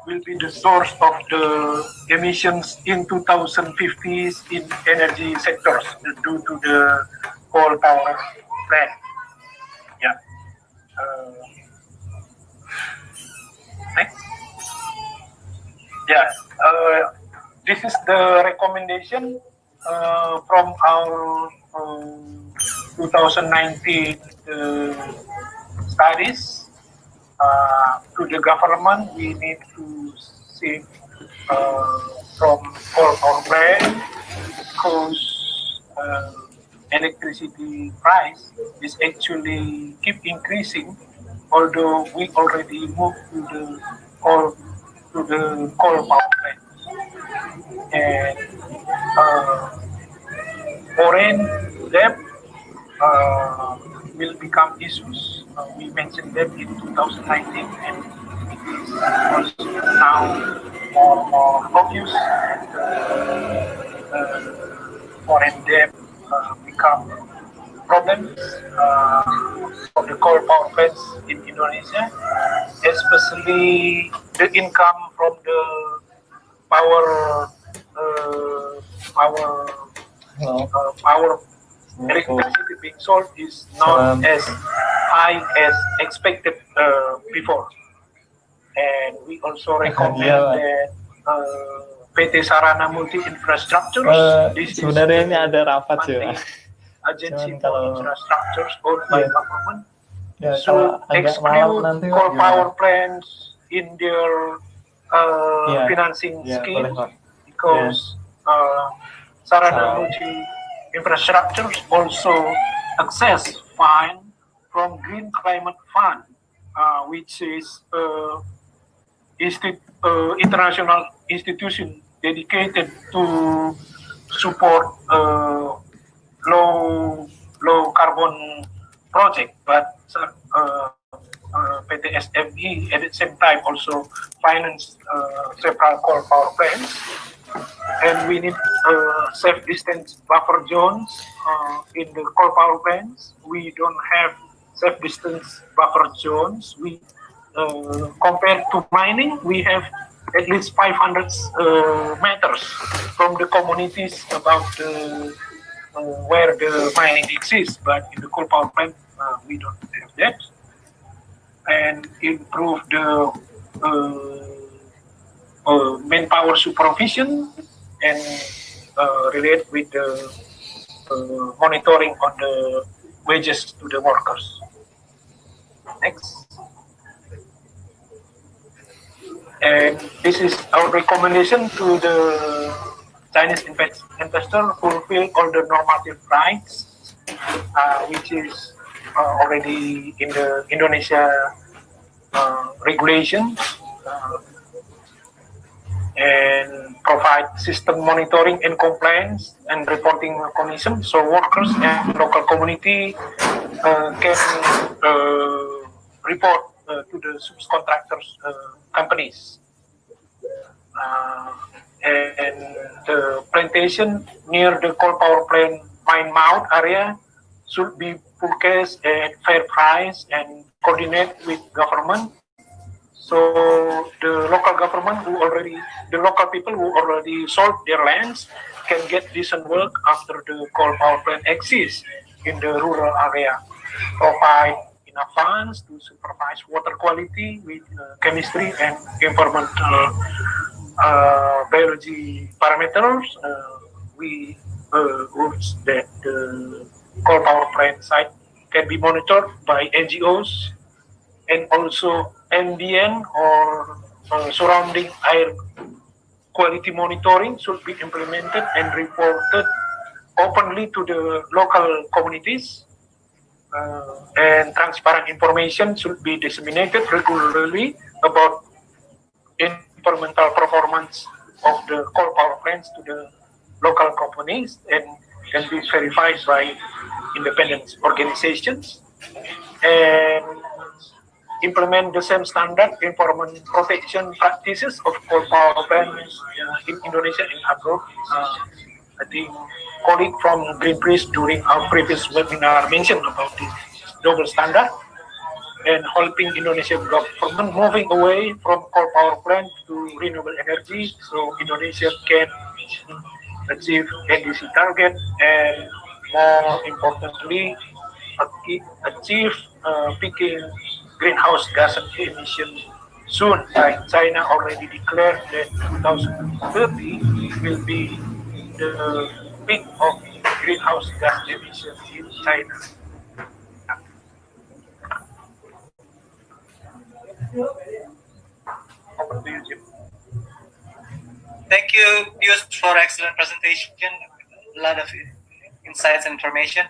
will be the source of the emissions in 2050s in energy sectors due to the coal power plant. Yeah. Next. Yeah. This is the recommendation from our 2019 studies to the government. We need to save from coal power plant because electricity price is actually keep increasing, although we already moved to the coal power plant. And foreign debt will become issues. We mentioned that in 2019, and it is also now more obvious. Foreign debt become problems for the coal power plants in Indonesia, especially the income from the power electricity being sold is not as high as expected before. And we also recommend that PT Sarana Multi Infrastructure, this sebenarnya ini ada rapat sih, Pak. agency for infrastructures owned by government, Ya, so exclude coal power plants in their financing scheme, because Sarana Multi Infrastructures also access fund from Green Climate Fund, which is international institution dedicated to support low carbon project, but PT SME at the same time also finance several coal power plants. And we need safe distance buffer zones in the coal power plants. We don't have safe distance buffer zones. We compared to mining, we have at least 500 meters from the communities about where the mining exists, but in the coal power plant we don't have that. And improve the manpower supervision and relate with the monitoring on the wages to the workers. Next. And this is our recommendation to the Chinese investor fulfill all the normative rights, which is already in the Indonesia regulations, and provide system monitoring and compliance and reporting mechanism, so workers and local community can report to the subcontractors companies. And the plantation near the coal power plant mine mouth area should be purchased at fair price and coordinate with government. So the local government the local people who already sold their lands can get decent work after the coal power plant exists in the rural area. Provide enough funds to supervise water quality with chemistry and environmental biology parameters. We urge that the coal power plant site can be monitored by NGOs, and also ambient or surrounding air quality monitoring should be implemented and reported openly to the local communities. and transparent information should be disseminated regularly about environmental performance of the coal power plants to the local companies and can be verified by independent organizations, and implement the same standard environment protection practices of coal power plants in Indonesia and abroad. I think colleague from Greenpeace during our previous webinar mentioned about this double standard and helping Indonesian government moving away from coal power plant to renewable energy, so Indonesia can achieve NDC target and more importantly achieve peaking greenhouse gas emission soon. Like China already declared that 2030 will be the peak of greenhouse gas emission in China. Over to you, Jim. Thank you, Pius, for excellent presentation. A lot of insights and information.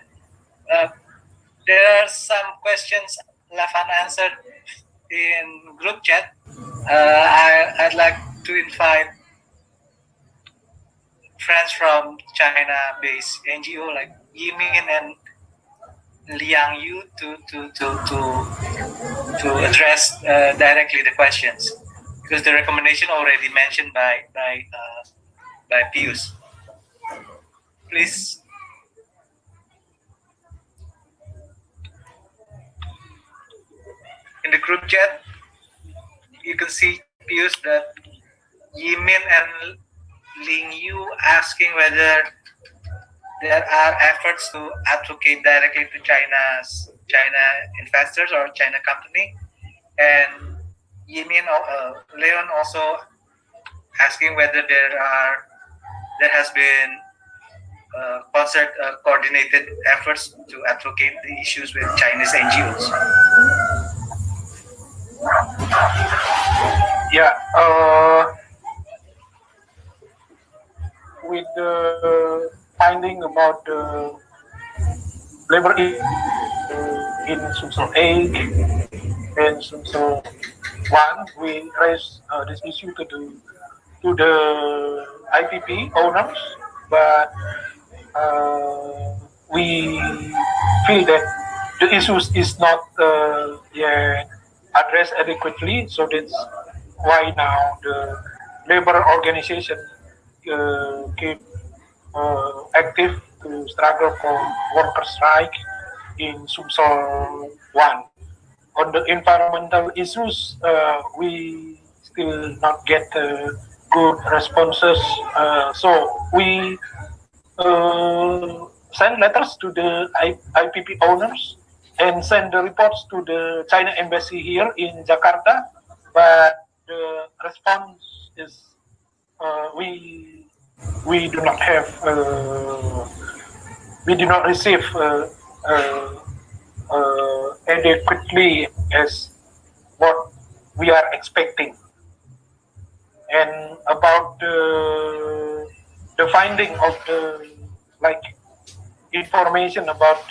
There are some questions left unanswered in group chat. I'd like to invite friends from China-based NGO like Yimin and Liang Yu to address directly the questions, because the recommendation already mentioned by Pius. Please. In the group chat, you can see Pius that Yimin and Ling Yu asking whether there are efforts to advocate directly to China investors or China company, and Yimin Leon also asking whether there has been coordinated efforts to advocate the issues with Chinese NGOs. Yeah, with the finding about the labor in Sumsel 8 and Sumsel 1, we raised this issue to the IPP owners, but we feel that the issues is not addressed adequately, so that's why now the labor organization keep active to struggle for worker strike in Sumsel 1. On the environmental issues, we still not get good responses, so we send letters to the IPP owners and send the reports to the China embassy here in Jakarta, but the response is we do not have we do not receive adequately as what we are expecting. And about the finding of the information about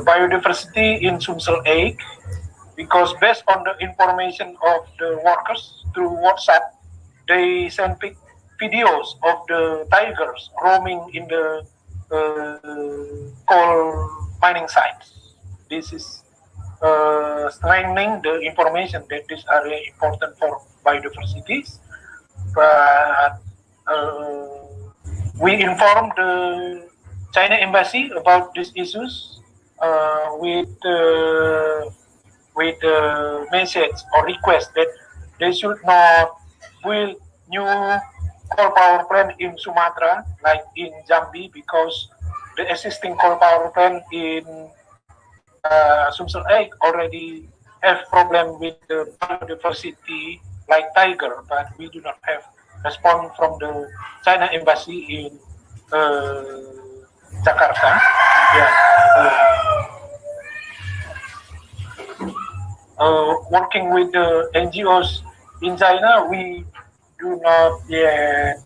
biodiversity in Sumsel 8, because based on the information of the workers through WhatsApp, they send videos of the tigers roaming in the coal mining sites. This is strengthening the information that these are really important for biodiversity. But we informed the China embassy about these issues with the message or request that they should not build new coal power plant in Sumatra like in Jambi, because the existing coal power plant in Sumsel 8 already have problem with the biodiversity like tiger, but we do not have response from the China embassy in Jakarta. Working with the NGOs in China, we do not yet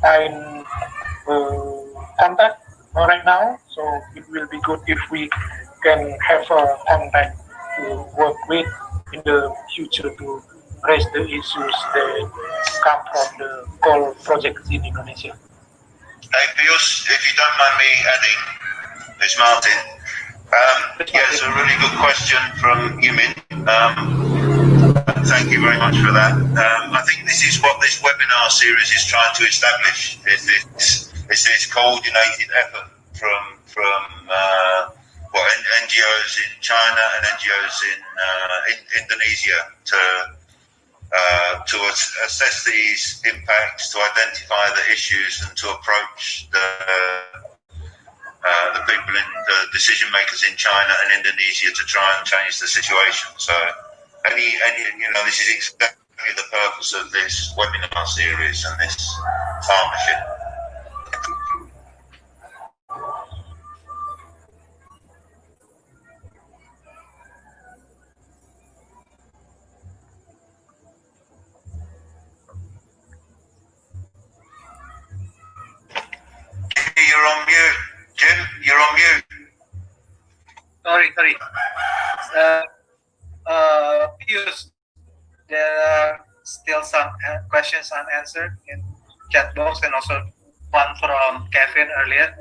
find contact right now, so it will be good if we can have a contact to work with in the future to raise the issues that come from the coal projects in Indonesia. Hey, Pius, if you don't mind me adding, it's Martin. Yes, a really good question from Yumin. Thank you very much for that. I think this is what this webinar series is trying to establish. It's this coordinated effort from NGOs in China and NGOs in Indonesia to assess these impacts, to identify the issues, and to approach the people in the decision makers in China and Indonesia to try and change the situation. So, this is exactly the purpose of this webinar series and this partnership. You're on mute, Jim. You're on mute. Sorry. Pius, there are still some questions unanswered in chat box, and also one from Kevin earlier.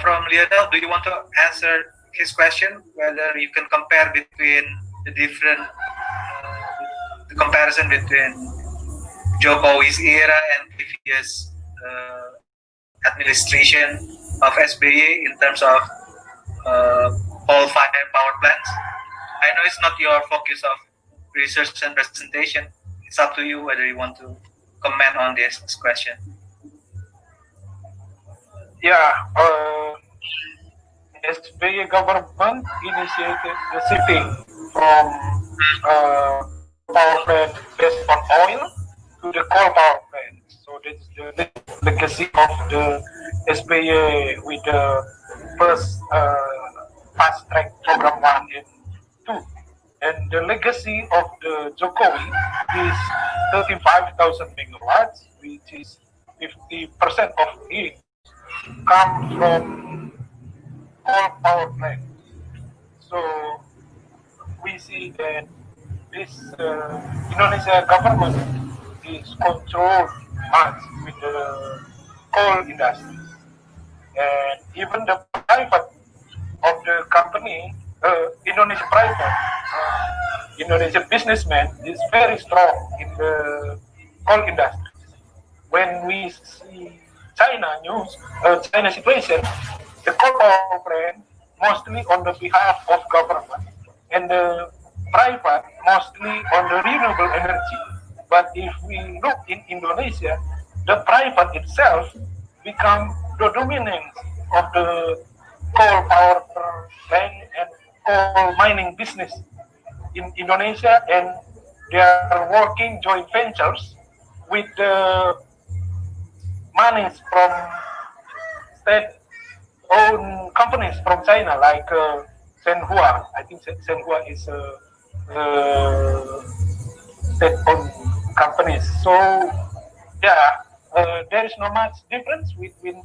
From Lionel, do you want to answer his question, whether you can compare between the different, the comparison between Jokowi's era and previous administration of SBY in terms of coal-fired power plants? I know it's not your focus of research and presentation. It's up to you whether you want to comment on this question. Yeah, SBY government initiated the shifting from power plant based on oil to the coal power plant. So that's the legacy of the SBY with the first fast track program 1 and 2. And the legacy of the Jokowi is 35,000 megawatts, which is 50% of it come from coal power plant. So we see that this Indonesia government is controlled much with the coal industry, and even the private of the company, Indonesia private, Indonesia businessman is very strong in the coal industry. When we see China news, China situation, the coal power plant mostly on the behalf of government, and the private mostly on the renewable energy. But if we look in Indonesia, the private itself become the dominance of the coal power plant and coal mining business in Indonesia, and they are working joint ventures with the monies from state-owned companies from China, like Shenhua. I think Shenhua is state-owned companies. So, yeah, there is not much difference between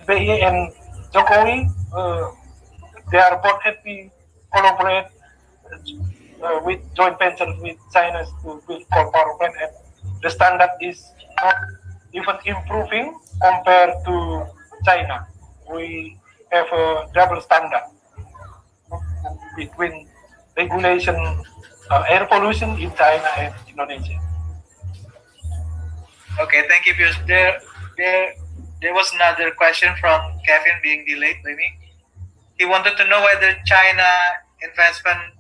SBY and Jokowi. They are both happy collaborate with joint ventures with China to build coal power plant, and the standard is not even improving compared to China. We have a double standard between regulation, air pollution in China and Indonesia. Okay, thank you, Pius. There was another question from Kevin being delayed by me. He wanted to know whether China investment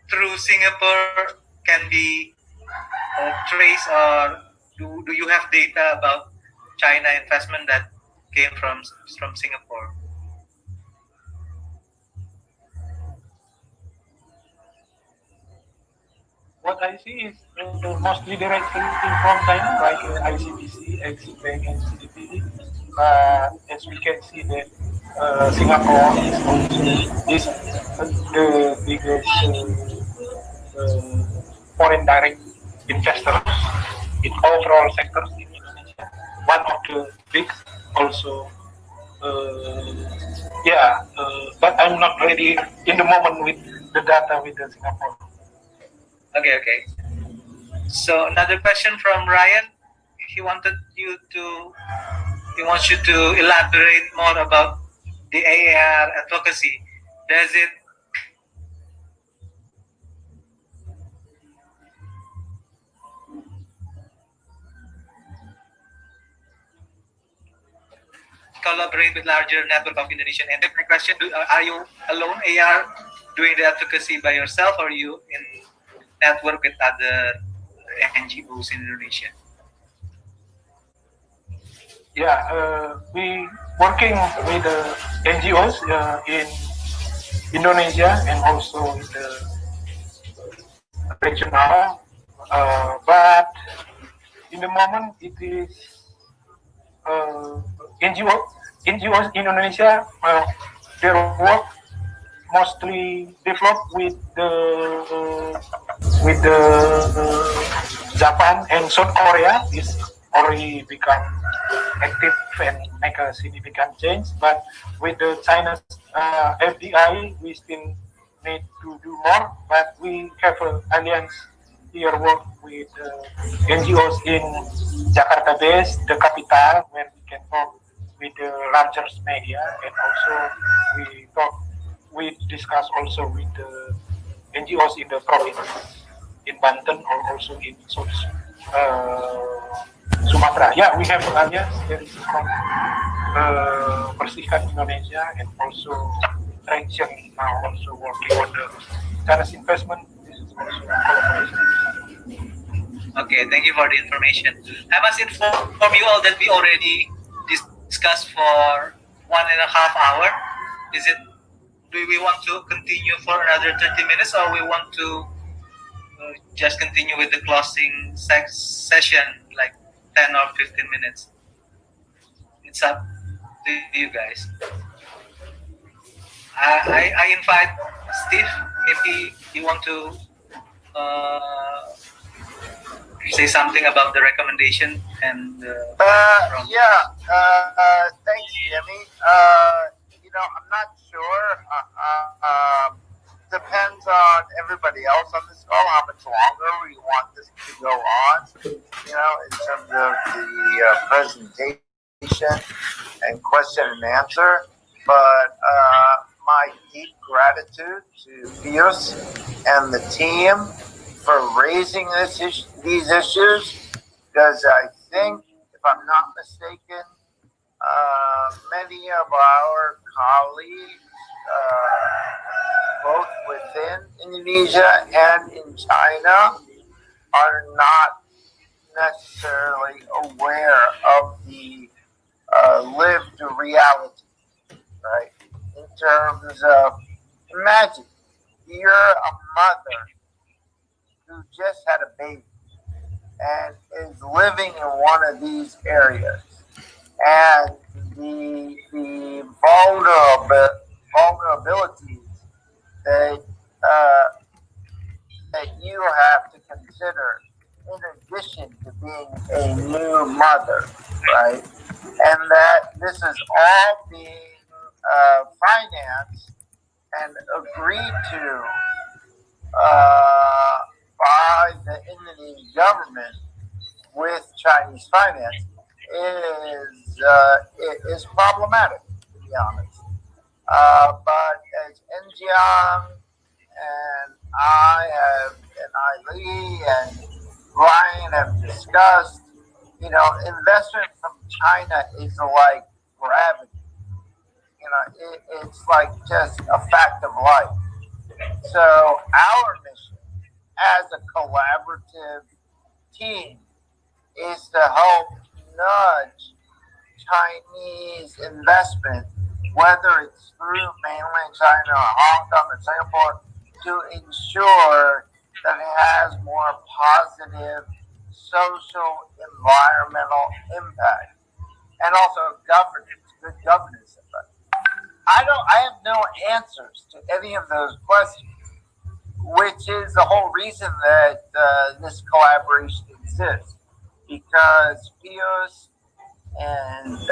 through Singapore can be traced, or do you have data about China investment that came from Singapore? What I see is mostly directly from China, like ICBC, Exim Bank, and CDPD. As we can see that Singapore is also the biggest foreign direct investors in overall sectors in Indonesia. One of the big, also But I'm not ready in the moment with the data with the Singapore. Okay. So another question from Ryan. He wants you to elaborate more about the AAR advocacy. Does it collaborate with larger network of Indonesian? And the question: are you alone, AR, doing the advocacy by yourself, or are you in network with other NGOs in Indonesia? We working with the NGOs in Indonesia and also in the regional. But in the moment, it is NGOs in Indonesia. Their work mostly developed with the Japan and South Korea is already become active and make a significant change. But with the China's FDI, we still need to do more. But we have an alliance here work with NGOs in Jakarta based, the capital, where we can talk with the larger media, and also we discuss also with the NGOs in the province, in Banten or also in Sumatra. Yeah, we have alliance. There is from Bersihkan Indonesia and also Traction now also working on the China's investment. This is also collaboration. Okay, thank you for the information. I must inform you all that we already discussed for 1.5 hours. Do we want to continue for another 30 minutes, or we want to just continue with the closing session, like 10 or 15 minutes? It's up to you guys. I invite Steve, maybe you want to say something about the recommendation and thanks, Jimmy. I'm not sure. Depends on everybody else on this call how much longer we want this to go on. In terms of the presentation and question and answer. But my deep gratitude to Pius and the team for raising these issues, because I think, if I'm not mistaken, many of our colleagues, both within Indonesia and in China, are not necessarily aware of the lived reality, right? In terms of, imagine you're a mother who just had a baby and is living in one of these areas, and the vulnerabilities that you have to consider in addition to being a new mother, right? And that this is all being financed and agreed to by the Indonesian government with Chinese finance is problematic, to be honest. But as Enjiang and Ali and Ryan have discussed, investment from China is like gravity. It's like just a fact of life. So our mission as a collaborative team is to help nudge Chinese investment, whether it's through mainland China or Hong Kong or Singapore, to ensure that it has more positive social, environmental impact, and also good governance impact. I have no answers to any of those questions, which is the whole reason that this collaboration exists, because Pius and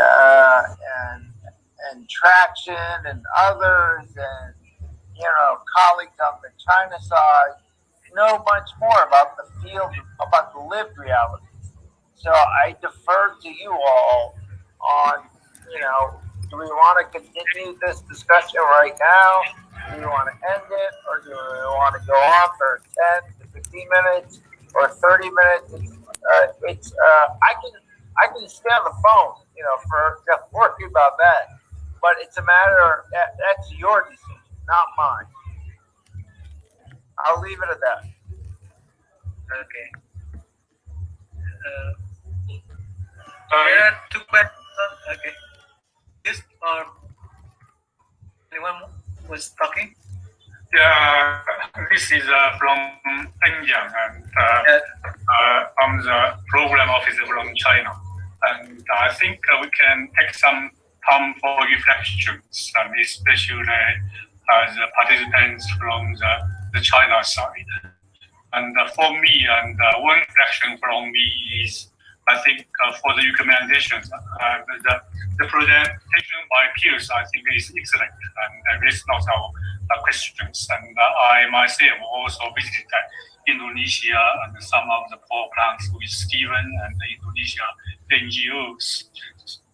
and Traction and others and, colleagues on the China side know much more about the field, about the lived reality. So I defer to you all on, do we want to continue this discussion right now? Do we want to end it, or do we want to go on for 10 to 15 minutes or 30 minutes? I can stay on the phone, for don't worry about that. But it's a matter that's your decision, not mine. I'll leave it at that. Okay. There are two questions. Okay. This or anyone was talking? Yeah, this is from Anjiang, and I'm the program officer from China. And I think we can take some time for reflections, especially the participants from the China side. And for me, and one reflection from me is, I think for the recommendations, the presentation by peers, I think is excellent, and there is lots of questions. And I myself also visited Indonesia and some of the power plants with Stephen and the Indonesia NGOs.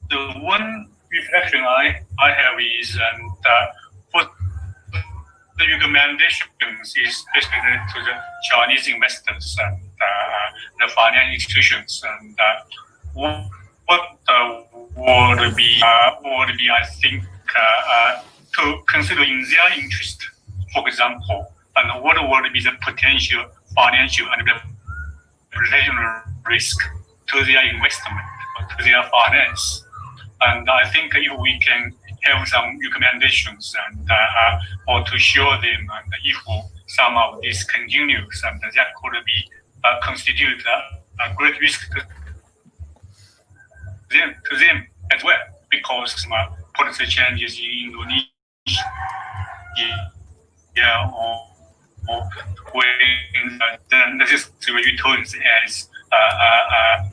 The one reflection I have is, for the recommendations is especially to the Chinese investors and the financial institutions, and what would be I think to consider in their interest, for example, and what would be the potential financial and reputational risk to their investment or to their finance. And I think if we can have some recommendations and or to show them, and if some of this continues, and that could be constitute a great risk to them as well, because policy changes in Indonesia, or when the necessary returns as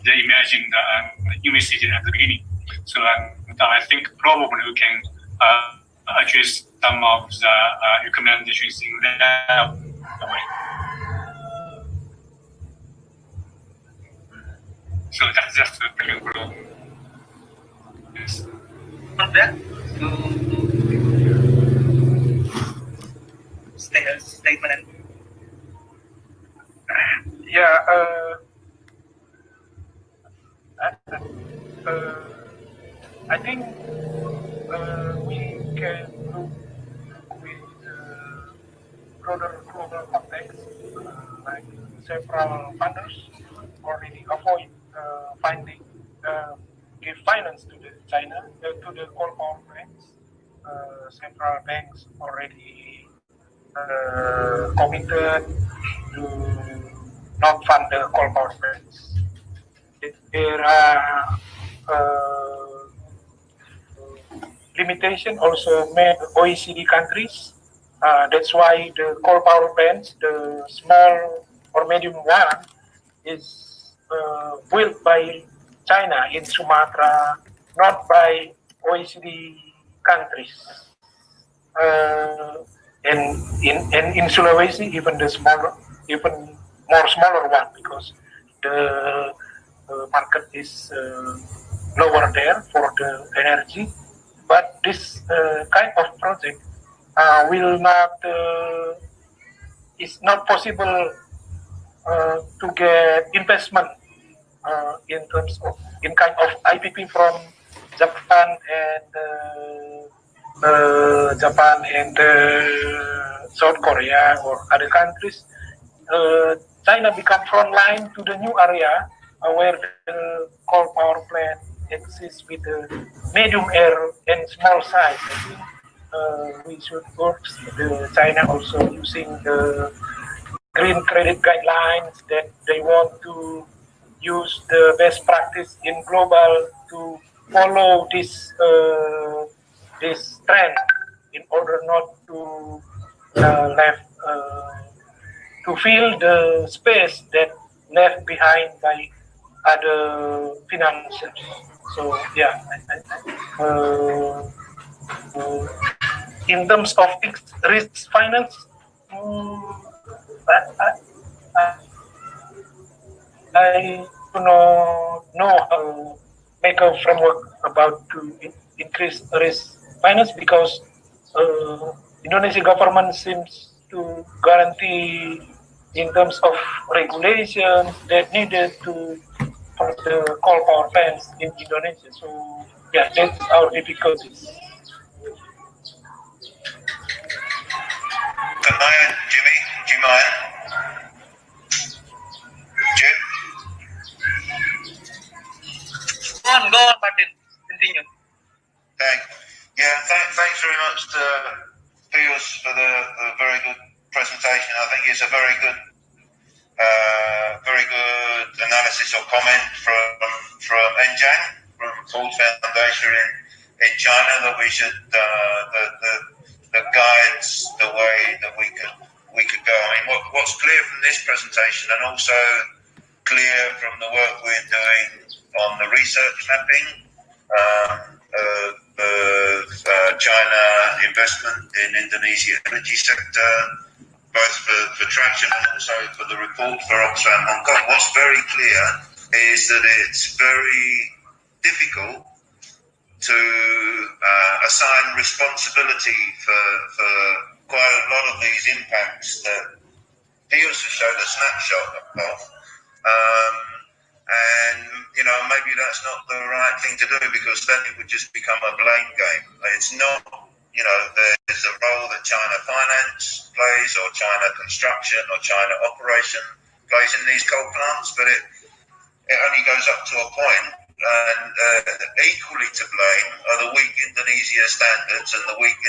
they imagined and envisaged at the beginning. So I think probably we can address some of the recommendations in that way. So that's just a preliminary. Yes. On that, statement and I think we can look with broader global context, like several funders already avoid finding give finance to the China to the coal power plants. Central banks already committed to not fund the coal power plants. There are limitation also made OECD countries. That's why the coal power plants, the small or medium one, is built by China in Sumatra, not by OECD countries. And in Sulawesi, even more smaller one, because the market is lower there for the energy. But this kind of project will not it's not possible to get investment in terms of kind of IPP from Japan and South Korea or other countries. China become front line to the new area where the coal power plant exists with the medium air and small size. I think we should work with China also using the green credit guidelines, that they want to use the best practice in global to follow this trend in order not to to fill the space that left behind by other financiers. So yeah, in terms of risk finance, I do not know how make a framework about to increase risk finance because Indonesian government seems to guarantee in terms of regulations that needed to for the coal power plants in Indonesia. So yeah, that's our difficulties. Can I add, Jimmy? Do you mind? Jim? Go on, Martin. Continue. Thanks very much to Pius for the very good presentation. I think it's a very good analysis or comment from Enjang, from Ford Foundation in China, that we should that guides the way that we could go. I mean, what's clear from this presentation, and also clear from the work we're doing on the research mapping of China investment in Indonesia energy sector, both for traction and also for the report for Oxfam Hong Kong. What's very clear is that it's very difficult to assign responsibility for quite a lot of these impacts that he also showed a snapshot of. And, maybe that's not the right thing to do, because then it would just become a blame game. It's not, there's a role that China finance plays, or China construction, or China operation plays in these coal plants, but it only goes up to a point. And equally to blame are the weak Indonesia standards and the weak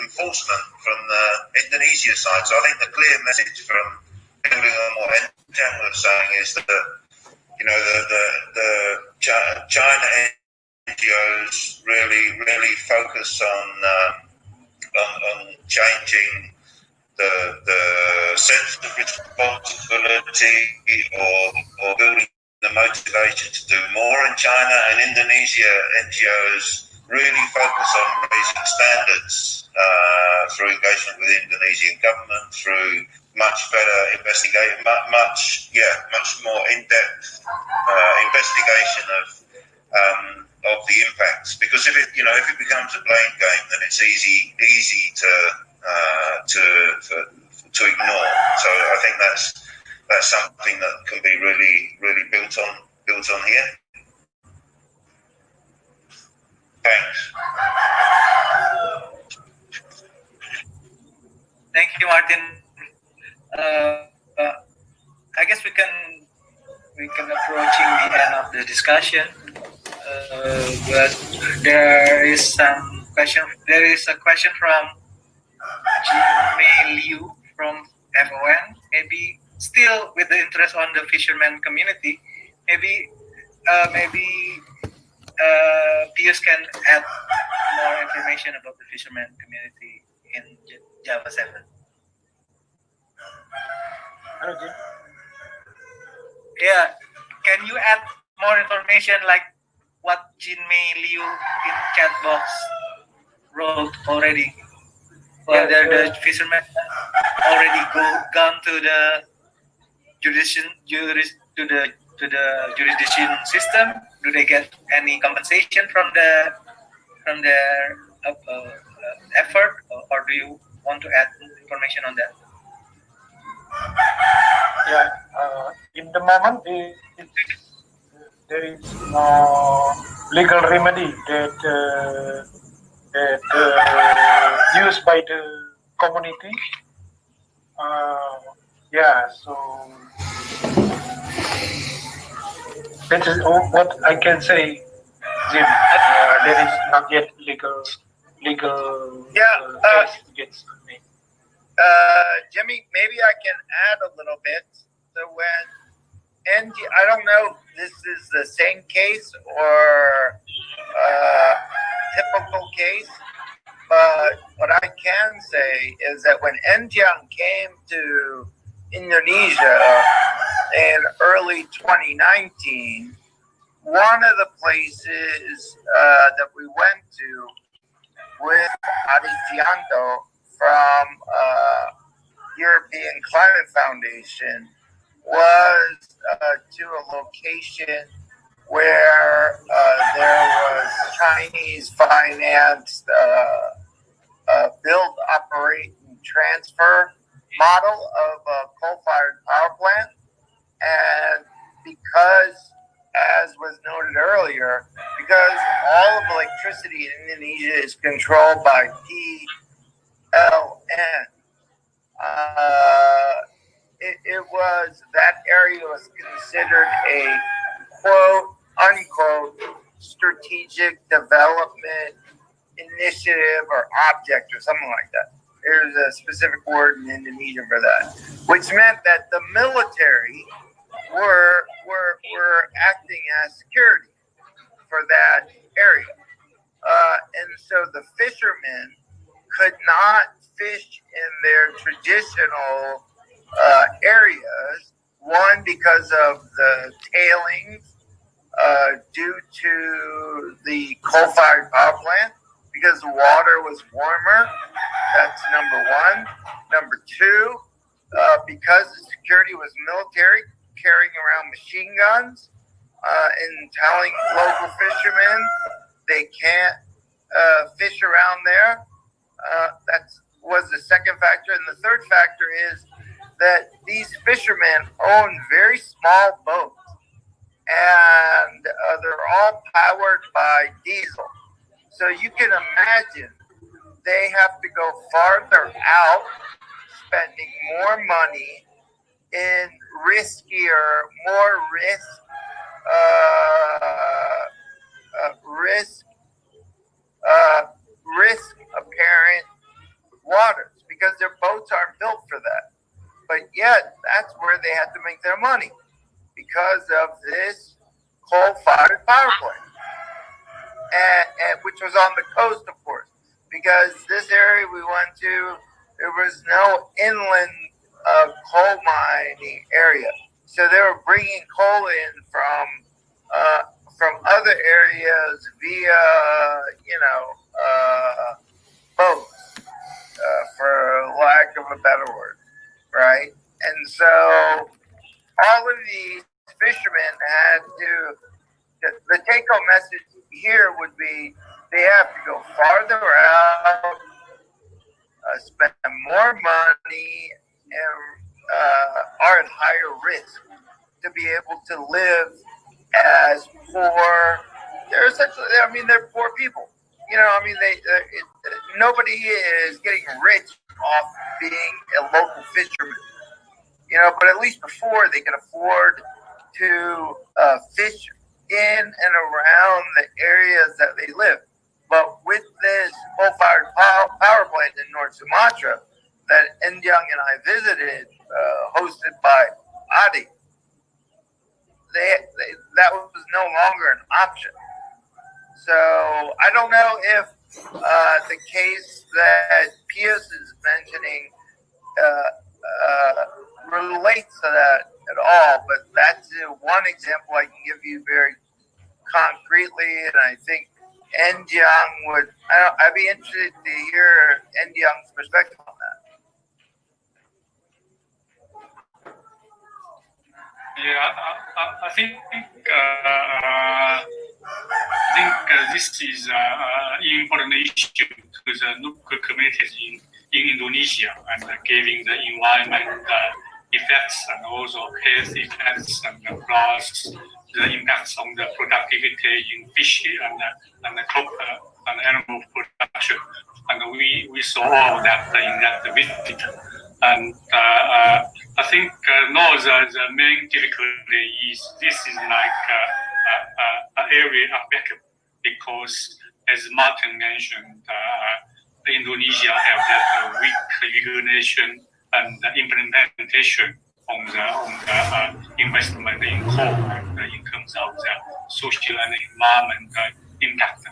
enforcement from the Indonesia side. So I think the clear message from building on what Enjang was saying is that the China NGOs really focus on changing the sense of responsibility, or building the motivation to do more in China. And Indonesia NGOs really focus on raising standards through engagement with the Indonesian government, through much better investigation, much more in-depth investigation of the impacts. Because if it becomes a blame game, then it's easy to ignore. So I think that's something that can be really built on here. Thanks. Thank you, Martin. I guess we can approaching the end of the discussion. But there is a question from Jimmy Liu from FON. Maybe still with the interest on the fisherman community. Maybe Pius can add more information about the fisherman community in Java 7. Hello, Jim. Yeah, can you add more information like what Jinmei Liu in chat box wrote already? Whether the fishermen already gone to the jurisdiction system? Do they get any compensation from their effort, or do you want to add information on that? Yeah, in the moment, there is no legal remedy that used by the community. So that is what I can say, Jim. There is not yet legal case against me. Jimmy, maybe I can add a little bit. So I don't know if this is the same case or typical case, but what I can say is that when Enjang came to Indonesia in early 2019, one of the places that we went to with Adi Gianto from European Climate Foundation was to a location where there was Chinese financed build, operate, and transfer model of a coal-fired power plant. And because, as was noted earlier, because all of electricity in Indonesia is controlled by PLN, that area was considered a quote unquote strategic development initiative or object or something like that. There's a specific word in Indonesian for that, which meant that the military were acting as security for that area, and so the fishermen could not fish in their traditional areas. One, because of the tailings due to the coal-fired power plant, because the water was warmer. That's number one. Number two, because the security was military, carrying around machine guns and telling local fishermen they can't fish around there. That was the second factor. And the third factor is that these fishermen own very small boats, and they're all powered by diesel. So you can imagine they have to go farther out, spending more money in more risk apparent waters, because their boats aren't built for that. But yet, that's where they had to make their money, because of this coal-fired power plant, and which was on the coast, of course, because this area we went to, there was no inland coal mining area, so they were bringing coal in from other areas via boats, for lack of a better word, right? And so all of these fishermen had to. The take-home message here would be they have to go farther out, spend more money, and are at higher risk to be able to live as poor. They're essentially, they're poor people. Nobody is getting rich off being a local fisherman. But at least before they could afford to fish in and around the areas that they live. But with this coal-fired power plant in North Sumatra that Enjang and I visited, hosted by Adi, that was no longer an option. So I don't know if the case that Pius is mentioning relates to that at all, but that's one example I can give you very concretely, and I think Enjang would. I'd be interested to hear Enjang's perspective on that. Yeah, I think this is important issue to the local communities in Indonesia, and giving the environment effects and also health effects, and plus the impacts on the productivity in fish and crop and animal production. And we saw all that in that visit. And I think no, the main difficulty is this is like an area of backup, because as Martin mentioned, Indonesia have that weak regulation and implementation on the investment in coal, and in terms of the social and environmental impact.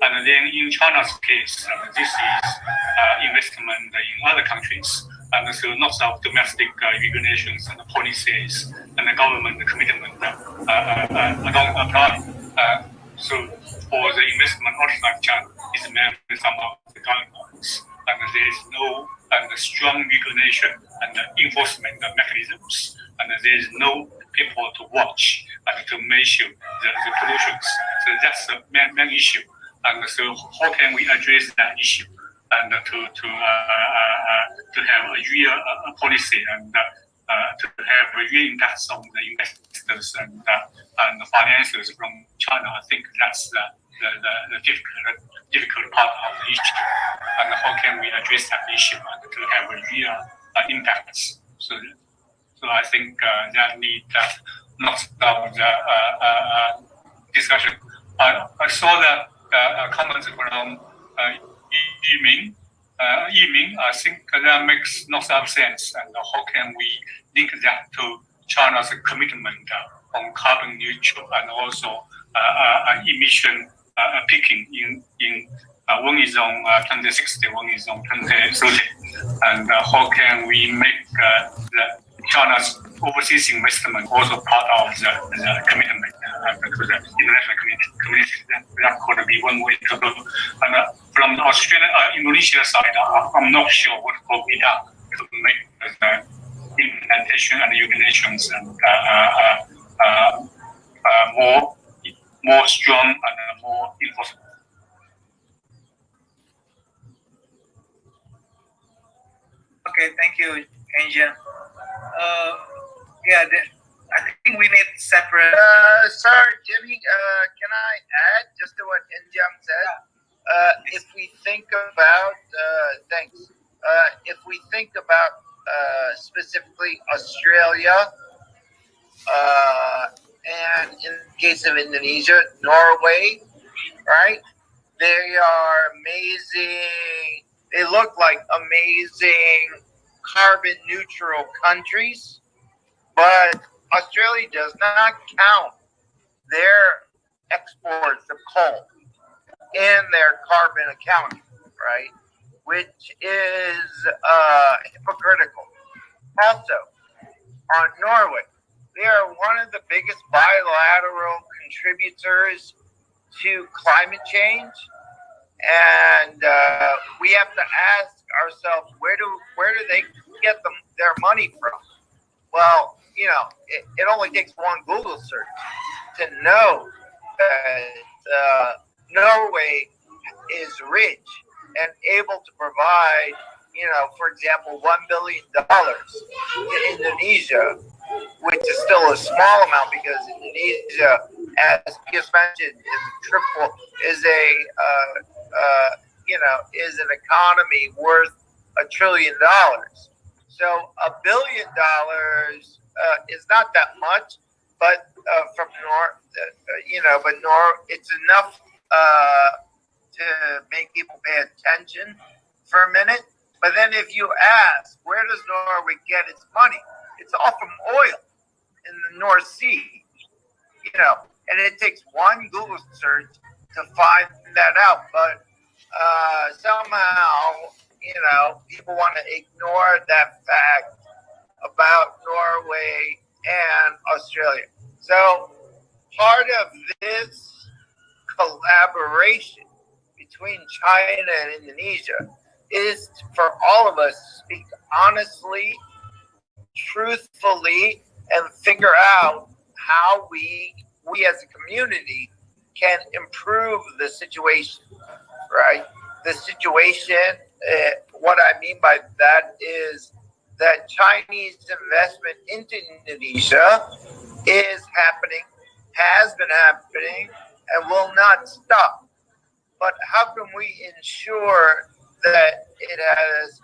And then in China's case, this is investment in other countries, and so lots of domestic regulations and policies and the government commitment don't apply. So for the investment outside China, it's mainly some of the guidelines, and there is no strong regulation and enforcement mechanisms, and there is no people to watch and to measure the pollutions. So that's the main issue. And so how can we address that issue and to have a real policy and to have a real impact on the investors and the financiers from China? I think that's the difficult part of the issue. And how can we address that issue and to have a real impact? So I think that need lots of discussion. I saw that comments from Yiming. I think that makes lots of sense. And how can we link that to China's commitment on carbon neutral and also emission peaking in one is on 2060, one is on 2030, and how can we make China's overseas investment also part of the commitment to the international community? That could be one way to go. And from the Australia, Indonesia side, I'm not sure what could be done to make the implementation and regulations and more strong and more enforceable. Okay, thank you, Angel. I think we need separate. Sir, Jimmy, can I add just to what Injam said? If we think about, thanks. If we think about specifically Australia, and in the case of Indonesia, Norway, right? They are amazing. They look like amazing carbon neutral countries, but Australia does not count their exports of coal in their carbon accounting, right? Which is hypocritical. Also, on Norway, they are one of the biggest bilateral contributors to climate change, and we have to ask ourselves, where do they get their money from? Well, it only takes one Google search to know that Norway is rich and able to provide, for example, $1 billion to Indonesia, which is still a small amount because Indonesia, as just mentioned, is an economy worth $1 trillion. So $1 billion is not that much, but from it's enough to make people pay attention for a minute. But then if you ask, where does Norway get its money? It's all from oil in the North Sea, and it takes one Google search to find that out. But somehow, people want to ignore that fact about Norway and Australia. So part of this collaboration between China and Indonesia is for all of us to speak honestly, truthfully, and figure out how we as a community can improve the situation, right? The situation, what I mean by that is that Chinese investment into Indonesia is happening, has been happening, and will not stop. But how can we ensure that it has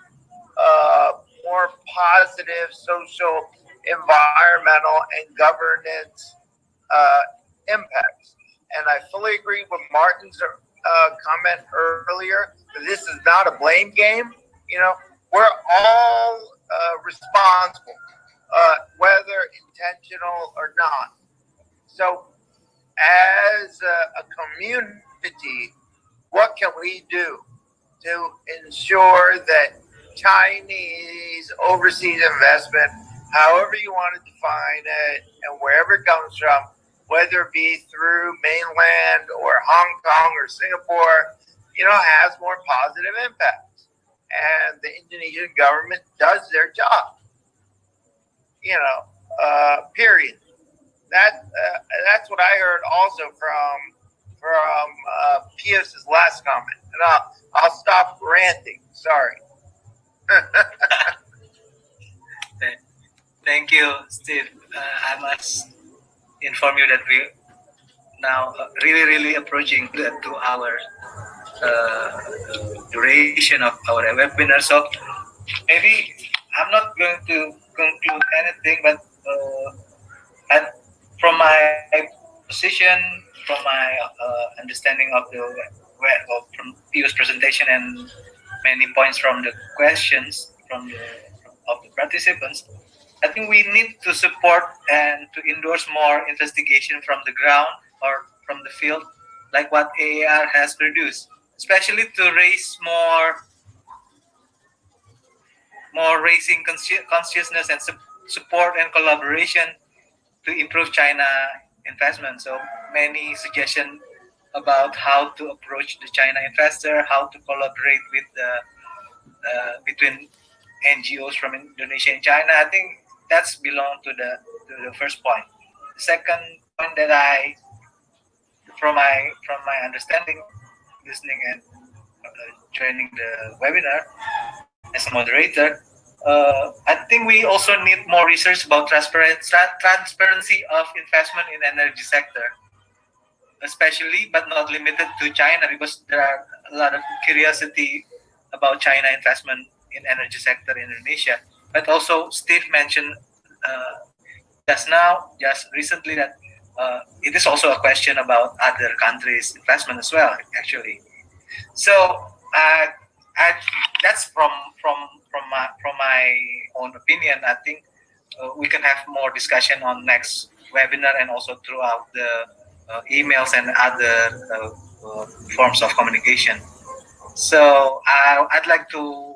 more positive social, environmental, and governance impacts? And I fully agree with Martin's comment earlier. This is not a blame game. We're all responsible, whether intentional or not. So as a community, what can we do to ensure that Chinese overseas investment, however you want to define it and wherever it comes from, whether it be through mainland or Hong Kong or Singapore, has more positive impacts. And the Indonesian government does their job. Period. That's what I heard also from Pius's last comment. And I'll stop ranting. Sorry. Thank you, Steve. I must inform you that we now really approaching the 2 hour duration of our webinar. So maybe I'm not going to conclude anything, but from my position, from my understanding of from Pio's presentation and many points from the questions of the participants, I think we need to support and to endorse more investigation from the ground or from the field, like what AAR has produced, especially to raise more raising consciousness and support and collaboration to improve China investment. So many suggestions about how to approach the China investor, how to collaborate with between NGOs from Indonesia and China. I think that's belong to the first point. The second point that from my understanding, listening and joining the webinar as a moderator, I think we also need more research about transparency of investment in energy sector, especially but not limited to China, because there are a lot of curiosity about China investment in energy sector in Indonesia. But also Steve mentioned just recently, that it is also a question about other countries' investment as well, actually. So that's from my own opinion. I think we can have more discussion on next webinar and also throughout the emails and other forms of communication. So I'd like to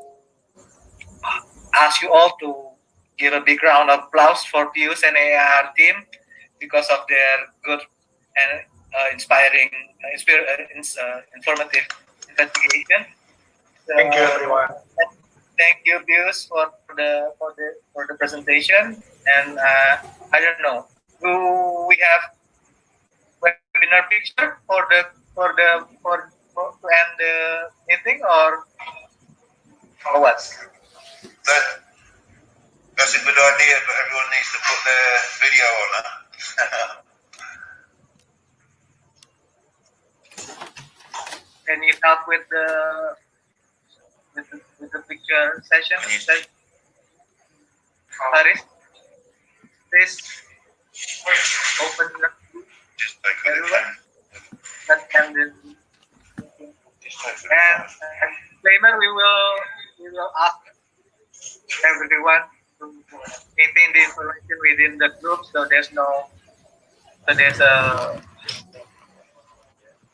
ask you all to give a big round of applause for Pius and AR team because of their good and inspiring, informative investigation. So, Thank you, everyone. Thank you, Pius, for the presentation. And I don't know, do we have webinar picture to end the meeting or what? That's a good idea, but everyone needs to put their video on. Can you help with the picture session? Haris, please open the Just take it. everyone. Let's end this. And disclaimer, we will ask everyone to maintain the information within the group, so there's a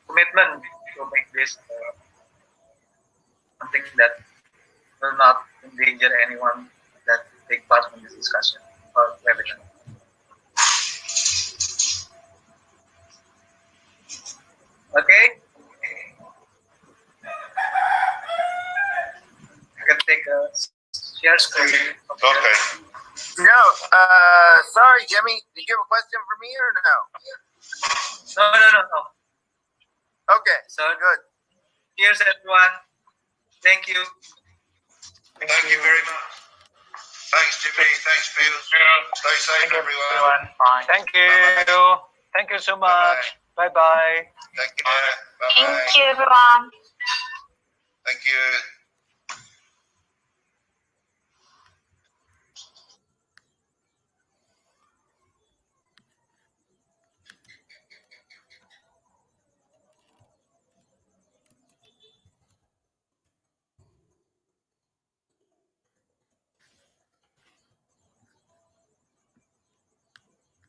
commitment to make this something that will not endanger anyone that take part in this discussion or webinar. Okay. You can take a share screen. Okay. No, sorry, Jimmy. Did you have a question for me or no? No. Okay, So good. cheers, everyone. Thank you. Thank you very much. Thanks, Jimmy. Thanks, Phil. Stay safe, everyone. Bye. Thank you. Thank you so much. Bye-bye. Take care. Bye-bye. Thank you, everyone. Thank you.